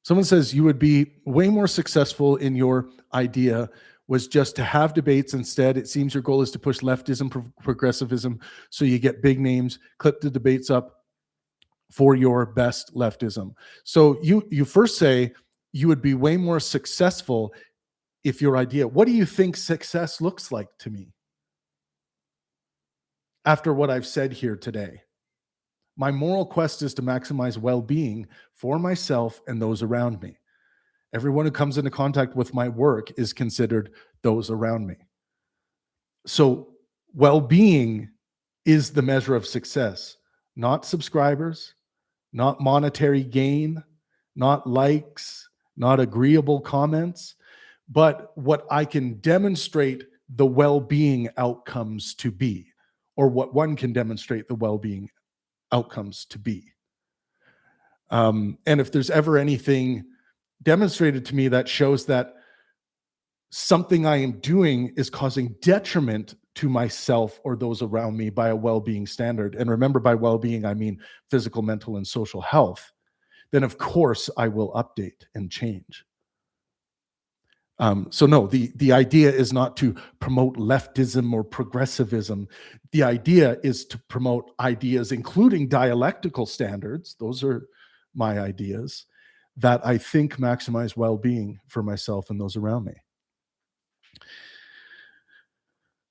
A: Someone says you would be way more successful in your idea was just to have debates instead. It seems your goal is to push leftism, progressivism, so you get big names, clip the debates up for your best leftism. So you first say you would be way more successful if your idea. What do you think success looks like to me? After what I've said here today, my moral quest is to maximize well-being for myself and those around me. Everyone who comes into contact with my work is considered those around me. So well-being is the measure of success, not subscribers, not monetary gain, not likes, not agreeable comments, but what I can demonstrate the well-being outcomes to be, or what one can demonstrate the well-being outcomes to be. And if there's ever anything demonstrated to me that shows that something I am doing is causing detriment to myself or those around me by a well-being standard, and remember, by well-being, I mean physical, mental, and social health, then of course I will update and change. So no, the idea is not to promote leftism or progressivism. The idea is to promote ideas, including dialectical standards. Those are my ideas that I think maximize well-being for myself and those around me.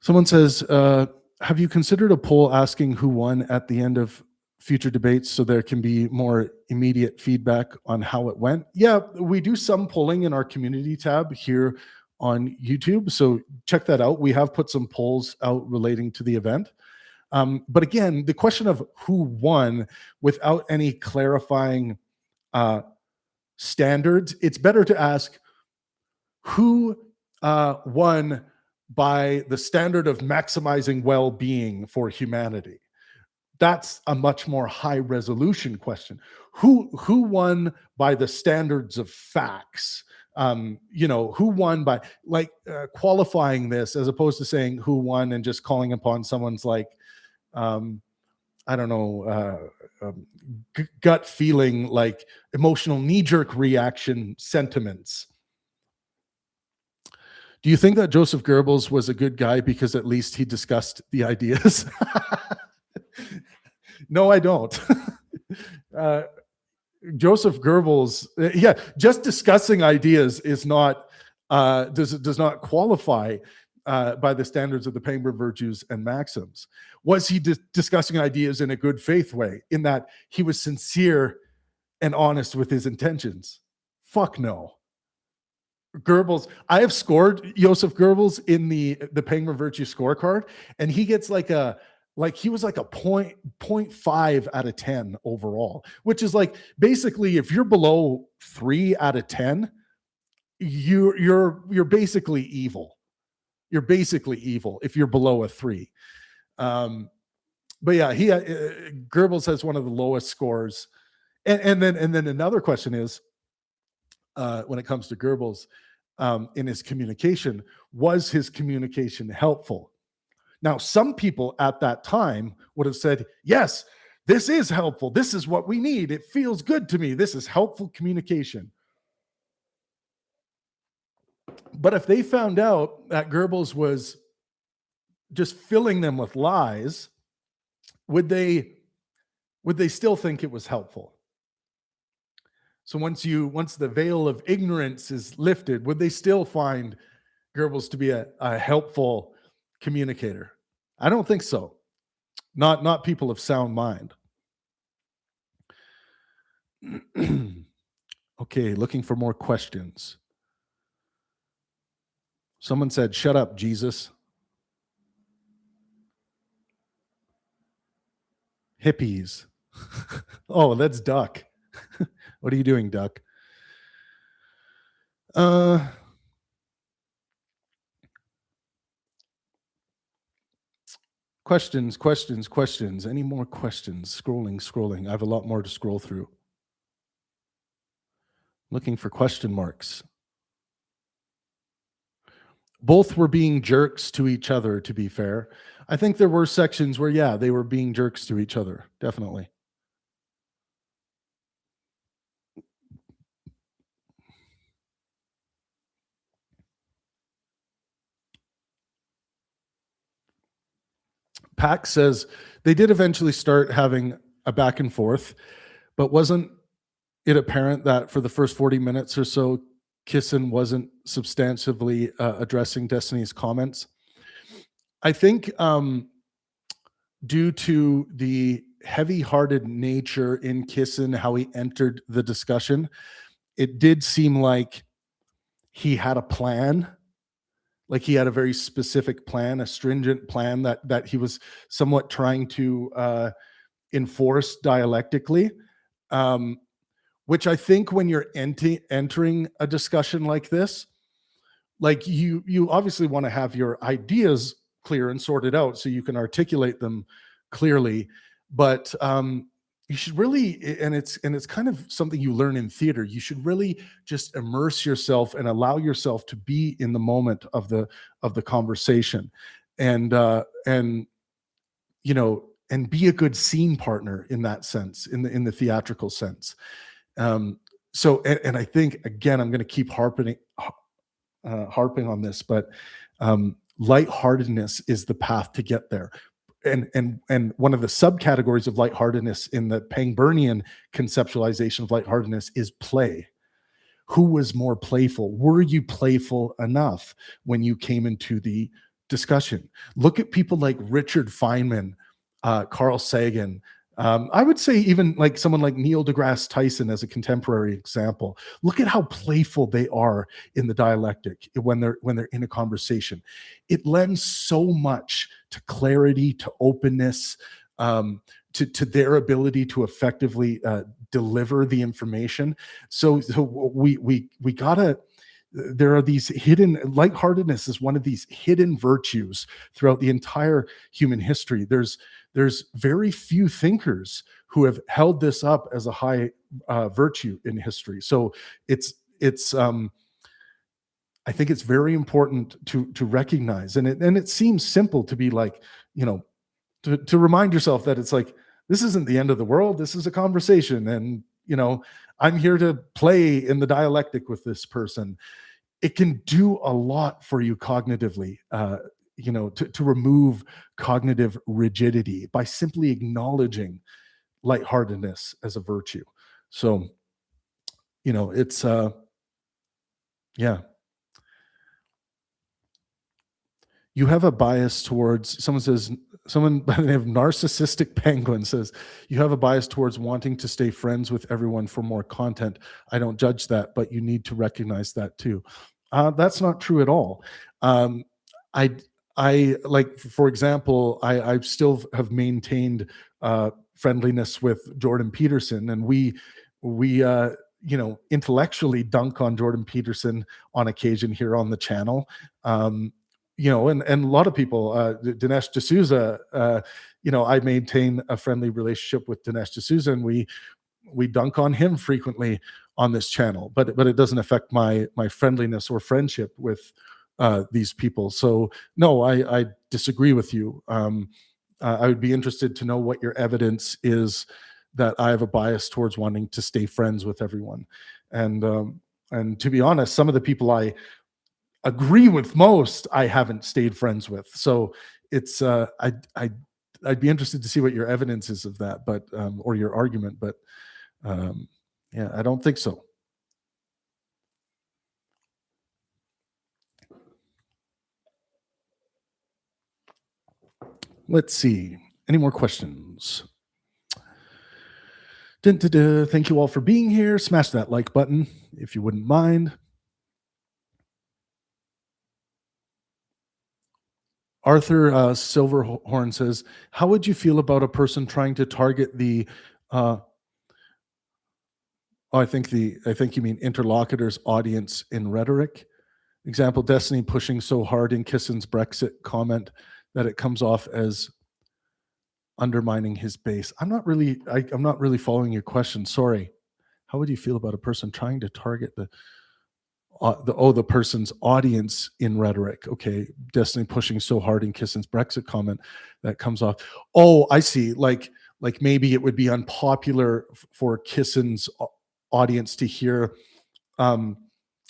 A: Someone says, have you considered a poll asking who won at the end of future debates so there can be more immediate feedback on how it went? Yeah, we do some polling in our community tab here on YouTube, so check that out. We have put some polls out relating to the event. But again, the question of who won without any clarifying standards, it's better to ask who won by the standard of maximizing well-being for humanity. That's a much more high resolution question. Who won by the standards of facts? Who won by qualifying this, as opposed to saying who won and just calling upon someone's I don't know, gut feeling, like emotional knee-jerk reaction sentiments. Do you think that Joseph Goebbels was a good guy because at least he discussed the ideas? No, I don't. Joseph Goebbels, just discussing ideas is not does not qualify by the standards of the Pangburn virtues and maxims. Was he discussing ideas in a good faith way, in that he was sincere and honest with his intentions? Fuck no. Goebbels, I have scored Joseph Goebbels in the Pangburn virtue scorecard, and he gets he was like a 0.5 out of 10 overall, which is like, basically, if you're below 3 out of 10, you're basically evil. You're basically evil if you're below a 3. But yeah, Goebbels has one of the lowest scores. And then another question is, when it comes to Goebbels, in his communication, was his communication helpful? Now, some people at that time would have said, yes, this is helpful. This is what we need. It feels good to me. This is helpful communication. But if they found out that Goebbels was just filling them with lies, would they still think it was helpful? So once the veil of ignorance is lifted, would they still find Goebbels to be a helpful communicator? I don't think so. Not people of sound mind. Okay, looking for more questions. Someone said, "Shut up, Jesus." Hippies. Oh, that's Duck. What are you doing, Duck? Questions, questions, questions. Any more questions? Scrolling, scrolling. I have a lot more to scroll through. Looking for question marks. Both were being jerks to each other, to be fair. I think there were sections where, yeah, they were being jerks to each other. Definitely. Pax says they did eventually start having a back and forth, but wasn't it apparent that for the first 40 minutes or so, Kisin wasn't substantively addressing Destiny's comments? I think due to the heavy-hearted nature in Kisin, how he entered the discussion, it did seem like he had a plan, like he had a very specific plan, a stringent plan that he was somewhat trying to enforce dialectically. Um, which I think when you're entering a discussion like this, like you obviously want to have your ideas clear and sorted out so you can articulate them clearly, but you should really, and it's kind of something you learn in theater, you should really just immerse yourself and allow yourself to be in the moment of the conversation, and you know, and be a good scene partner in that sense, in the theatrical sense. um so, and I think, again, I'm going to keep harping on this, but lightheartedness is the path to get there. And one of the subcategories of lightheartedness in the Pangburnian conceptualization of lightheartedness is play. Who was more playful? Were you playful enough when you came into the discussion? Look at people like Richard Feynman, Carl Sagan. I would say even like someone like Neil deGrasse Tyson as a contemporary example. Look at how playful they are in the dialectic when they're in a conversation. It lends so much to clarity, to openness, to their ability to effectively deliver the information. So we gotta. There are these hidden, lightheartedness is one of these hidden virtues throughout the entire human history. There's very few thinkers who have held this up as a high virtue in history. So it's I think it's very important to recognize, and it seems simple to be like, you know, to remind yourself that it's like, this isn't the end of the world. This is a conversation, and you know, I'm here to play in the dialectic with this person. It can do a lot for you cognitively, you know, to remove cognitive rigidity by simply acknowledging lightheartedness as a virtue. So, you know, it's yeah. You have a bias towards, someone says, someone by the name of Narcissistic Penguin says, you have a bias towards wanting to stay friends with everyone for more content. I don't judge that, but you need to recognize that too. That's not true at all. Um, I, I like, for example, I still have maintained friendliness with Jordan Peterson, and we you know, intellectually dunk on Jordan Peterson on occasion here on the channel. You know, and a lot of people, Dinesh D'Souza, you know, I maintain a friendly relationship with Dinesh D'Souza, and we dunk on him frequently on this channel, but it doesn't affect my friendliness or friendship with these people. So no, I disagree with you. I would be interested to know what your evidence is that I have a bias towards wanting to stay friends with everyone. And to be honest, some of the people I agree with most, I haven't stayed friends with. So it's I'd be interested to see what your evidence is of that, but or your argument, but yeah, I don't think so. Let's see. Any more questions? Dun, dun, dun. Thank you all for being here. Smash that like button if you wouldn't mind. Arthur Silverhorn says, "How would you feel about a person trying to target the?" Oh, I think you mean interlocutors' audience in rhetoric. Example: Destiny pushing so hard in Kissin's Brexit comment that it comes off as undermining his base. I'm not really following your question. Sorry. How would you feel about a person trying to target the person's audience in rhetoric? Okay, Destiny pushing so hard in Kissin's Brexit comment that comes off. Oh, I see. Like maybe it would be unpopular for Kissin's audience to hear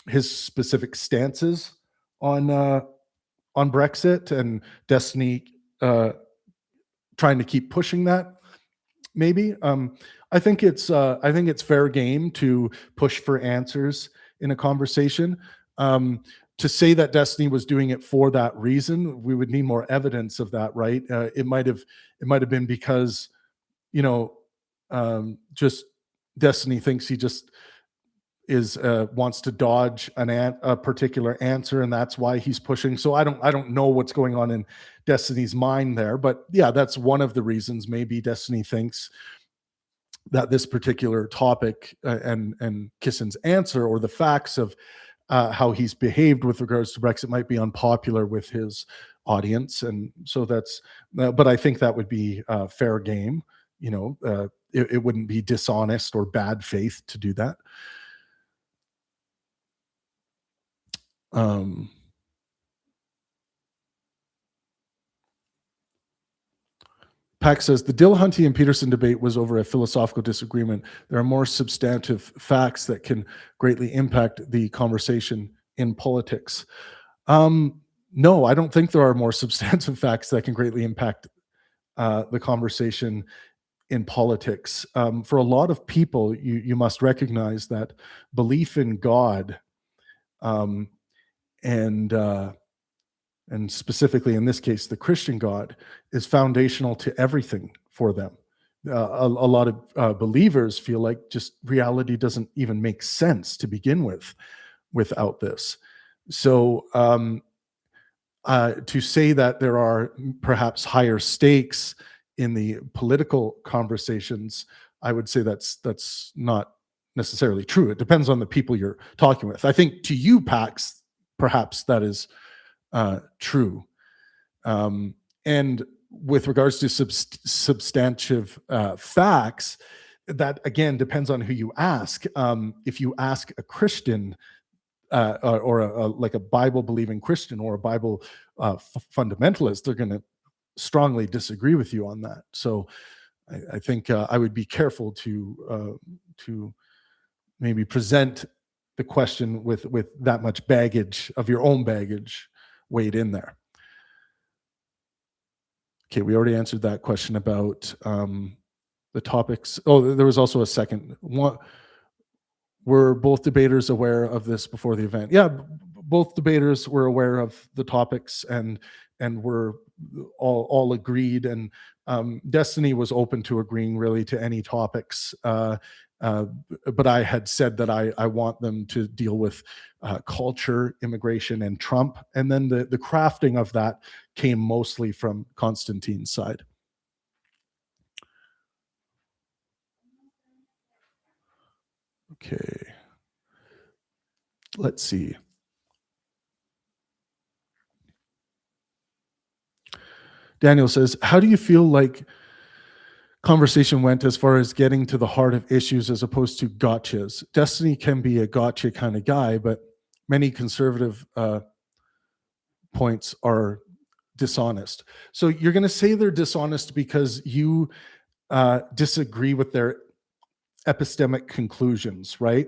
A: his specific stances on Brexit, and Destiny trying to keep pushing that. Maybe I think it's fair game to push for answers in a conversation. To say that Destiny was doing it for that reason, we would need more evidence of that, right? It might have been because, you know, just Destiny thinks he just is wants to dodge a particular answer, and that's why he's pushing. So I don't know what's going on in Destiny's mind there, but yeah, that's one of the reasons. Maybe Destiny thinks that this particular topic and Kissin's answer, or the facts of how he's behaved with regards to Brexit, might be unpopular with his audience, and so that's. But I think that would be fair game. You know, it wouldn't be dishonest or bad faith to do that. Pack says the Dillahunty and Peterson debate was over a philosophical disagreement. There are more substantive facts that can greatly impact the conversation in politics. No, I don't think there are more substantive facts that can greatly impact the conversation in politics. For a lot of people, you must recognize that belief in God, and specifically in this case, the Christian God, is foundational to everything for them. A lot of believers feel like just reality doesn't even make sense to begin with without this. So to say that there are perhaps higher stakes in the political conversations, I would say that's not necessarily true. It depends on the people you're talking with. I think to you, Pax, perhaps that is true. And with regards to substantive facts, that again depends on who you ask. If you ask a Christian or like a Bible believing Christian or a Bible fundamentalist, they're going to strongly disagree with you on that. So I think I would be careful to maybe present the question with that much baggage of your own baggage weighed in there. Okay, we already answered that question about the topics. Oh, there was also a second one. Were both debaters aware of this before the event? Yeah, both debaters were aware of the topics and were all agreed. And Destiny was open to agreeing really to any topics. But I had said that I want them to deal with culture, immigration, and Trump. And then the crafting of that came mostly from Konstantin's side. Okay. Let's see. Daniel says, how do you feel like conversation went as far as getting to the heart of issues as opposed to gotchas? Destiny can be a gotcha kind of guy, but many conservative points are dishonest. So you're going to say they're dishonest because you disagree with their epistemic conclusions, right?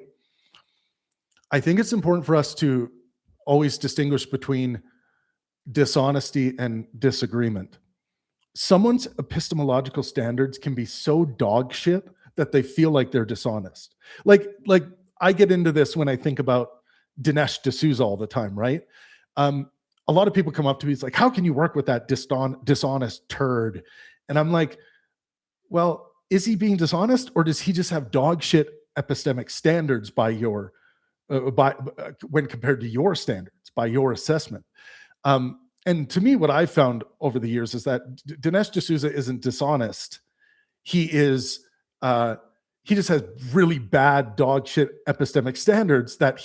A: I think it's important for us to always distinguish between dishonesty and disagreement. Someone's epistemological standards can be so dog shit that they feel like they're dishonest. Like I get into this when I think about Dinesh D'Souza all the time, right? A lot of people come up to me, it's like, how can you work with that dishonest turd? And I'm like, well, is he being dishonest, or does he just have dog shit epistemic standards by your when compared to your standards, by your assessment? And to me, what I've found over the years is that Dinesh D'Souza isn't dishonest. He is he just has really bad dog shit epistemic standards that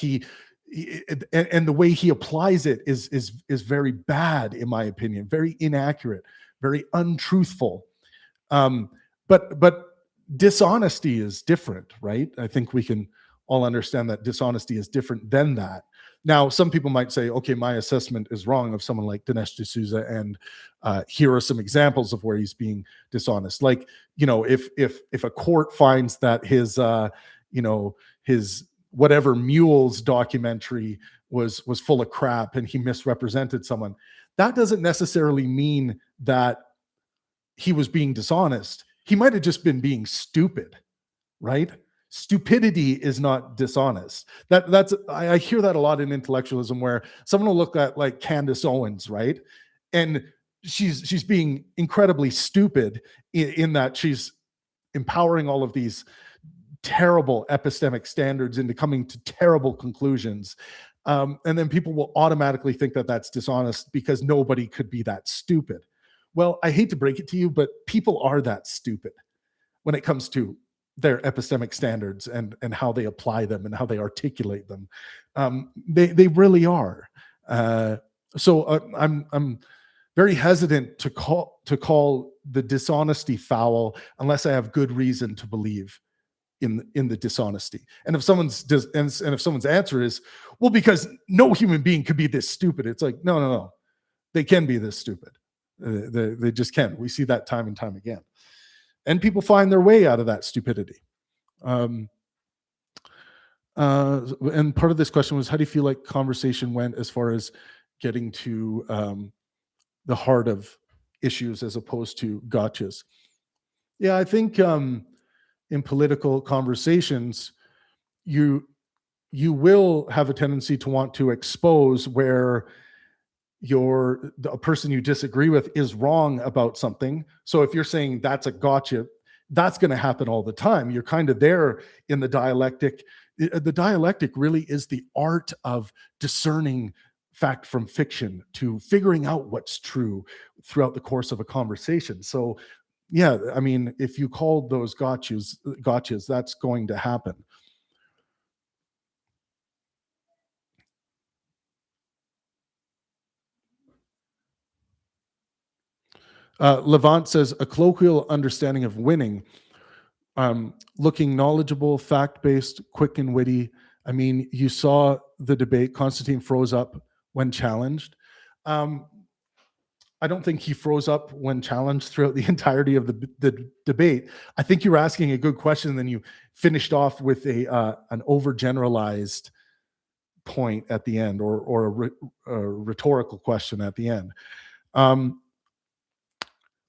A: and the way he applies it is very bad, in my opinion, very inaccurate, very untruthful. Um, but dishonesty is different, right? I think we can all understand that dishonesty is different than that. Now, some people might say, okay, my assessment is wrong of someone like Dinesh D'Souza, and here are some examples of where he's being dishonest. Like, if a court finds that his whatever mules documentary was full of crap and he misrepresented someone, that doesn't necessarily mean that he was being dishonest. He might have just been being stupid, right? Stupidity is not dishonest. I hear that a lot in intellectualism, where someone will look at like Candace Owens, right? And she's being incredibly stupid in that she's empowering all of these terrible epistemic standards into coming to terrible conclusions. And then people will automatically think that that's dishonest because nobody could be that stupid. Well, I hate to break it to you, but people are that stupid when it comes to their epistemic standards and how they apply them and how they articulate them. They really are. I'm very hesitant to call the dishonesty foul unless I have good reason to believe in the dishonesty. And if someone's answer is, well, because no human being could be this stupid, it's like, no, they can be this stupid. They just can. We see that time and time again, and people find their way out of that stupidity. And part of this question was, how do you feel like conversation went as far as getting to the heart of issues as opposed to gotchas? Yeah, I think in political conversations, you will have a tendency to want to expose where a person you disagree with is wrong about something. So if you're saying that's a gotcha, that's going to happen all the time. You're kind of there in the dialectic. The dialectic really is the art of discerning fact from fiction, to figuring out what's true throughout the course of a conversation. So yeah, I mean, if you called those gotchas, that's going to happen. Levant says, a colloquial understanding of winning, looking knowledgeable, fact-based, quick and witty. I mean, you saw the debate. Konstantin froze up when challenged. I don't think he froze up when challenged throughout the entirety of the debate. I think you were asking a good question, and then you finished off with an overgeneralized point at the end, or a rhetorical question at the end.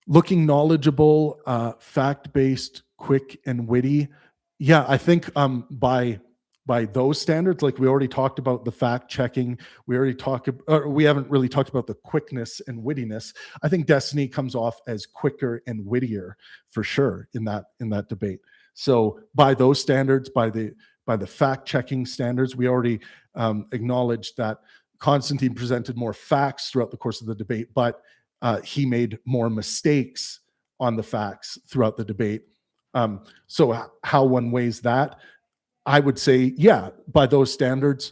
A: Looking knowledgeable, fact-based, quick and witty. Yeah, I think by those standards, like we already talked about the fact checking, we haven't really talked about the quickness and wittiness. I think Destiny comes off as quicker and wittier for sure in that debate. So by those standards, by the fact checking standards, we already acknowledged that Konstantin presented more facts throughout the course of the debate, but he made more mistakes on the facts throughout the debate. So how one weighs that, I would say, yeah, by those standards,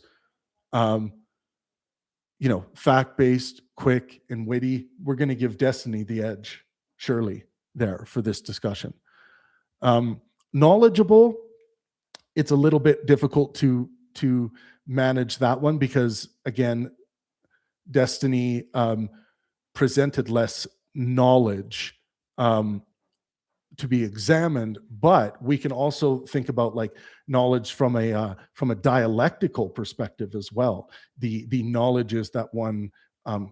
A: fact-based, quick, and witty, we're going to give Destiny the edge, surely, there for this discussion. Knowledgeable, it's a little bit difficult to manage that one because, again, Destiny presented less knowledge to be examined, but we can also think about like knowledge from a dialectical perspective as well. The knowledges that one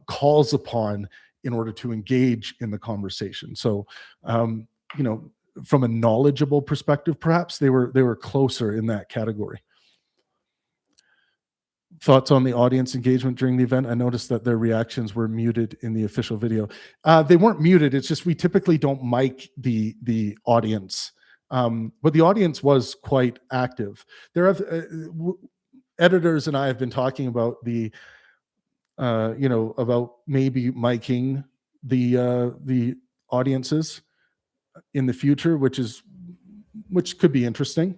A: calls upon in order to engage in the conversation. So, from a knowledgeable perspective, perhaps they were closer in that category. Thoughts on the audience engagement during the event? I noticed that their reactions were muted in the official video. They weren't muted. It's just we typically don't mic the audience, but the audience was quite active. There have editors and I have been talking about about maybe miking the audiences in the future, which could be interesting.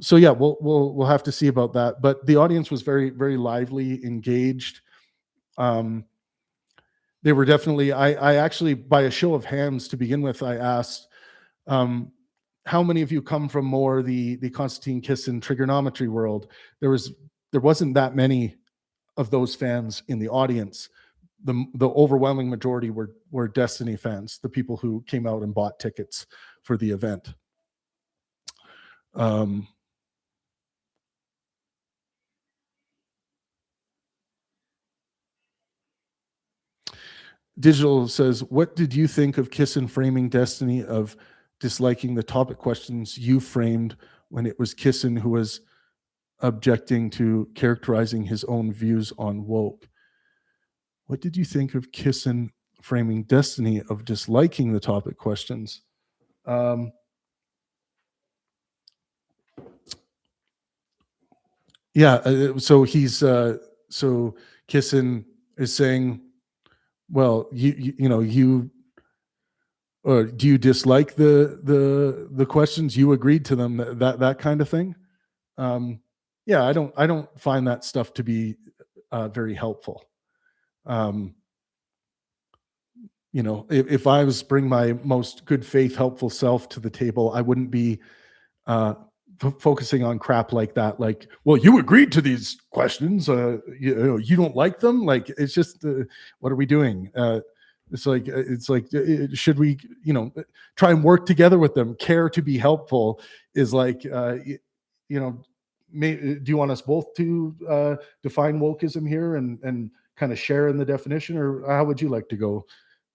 A: So yeah, we'll have to see about that. But the audience was very, very lively, engaged. They were definitely, I actually, by a show of hands to begin with, I asked, um, how many of you come from more the Konstantin Kisin trigonometry world? There wasn't that many of those fans in the audience. The overwhelming majority were Destiny fans, the people who came out and bought tickets for the event. Digital says, what did you think of Kisin framing Destiny of disliking the topic questions you framed when it was Kisin who was objecting to characterizing his own views on woke? What did you think of Kisin framing Destiny of disliking the topic questions? So so Kisin is saying, well, you or do you dislike the questions? You agreed to them, that kind of thing. Yeah, I don't find that stuff to be very helpful. If I was bring my most good faith, helpful self to the table, I wouldn't be focusing on crap like that. Like, well, you agreed to these questions. You don't like them. Like, it's just, what are we doing? It's like, should we, try and work together with them? Care to be helpful is like, do you want us both to define wokeism here and kind of share in the definition, or how would you like to go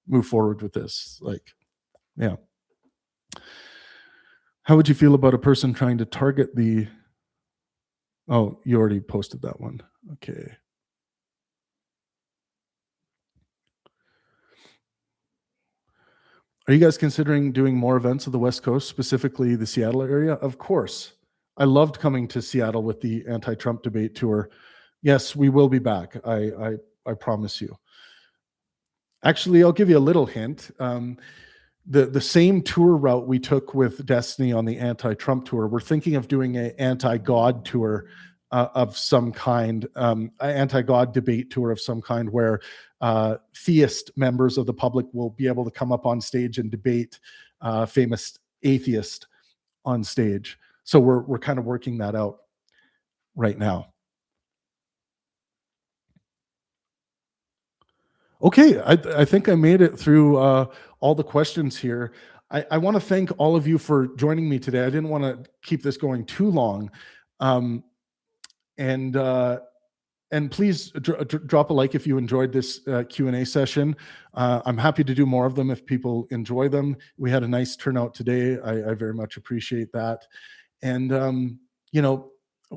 A: move forward with this? Like, yeah. How would you feel about a person trying to target the... Oh, you already posted that one. Okay. Are you guys considering doing more events of the West Coast, specifically the Seattle area? Of course. I loved coming to Seattle with the anti-Trump debate tour. Yes, we will be back. I promise you. Actually, I'll give you a little hint. The same tour route we took with Destiny on the anti-Trump tour, we're thinking of doing an anti-God tour of some kind, an anti-God debate tour of some kind, where theist members of the public will be able to come up on stage and debate famous atheist on stage. So we're kind of working that out right now. Okay, I think I made it through all the questions here. I want to thank all of you for joining me today. I didn't want to keep this going too long. And please drop a like if you enjoyed this Q&A session. I'm happy to do more of them if people enjoy them. We had a nice turnout today. I very much appreciate that. And,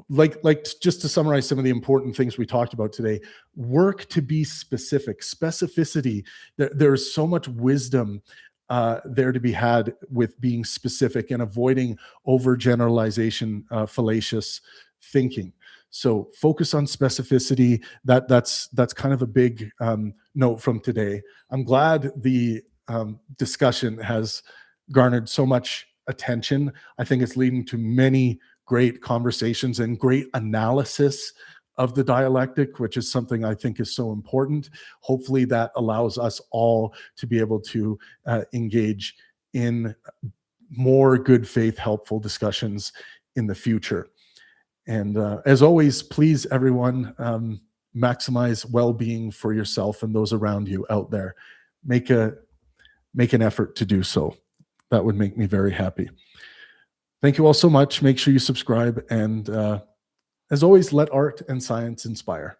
A: like just to summarize some of the important things we talked about today, work to be specific. Specificity, there's so much wisdom there to be had with being specific and avoiding overgeneralization, fallacious thinking. So focus on specificity. That's kind of a big note from today. I'm glad the discussion has garnered so much attention. I think it's leading to many great conversations and great analysis of the dialectic, which is something I think is so important. Hopefully that allows us all to be able to engage in more good faith, helpful discussions in the future. And as always, please, everyone, maximize well-being for yourself and those around you out there. Make an effort to do so. That would make me very happy. Thank you all so much. Make sure you subscribe. And as always, let art and science inspire.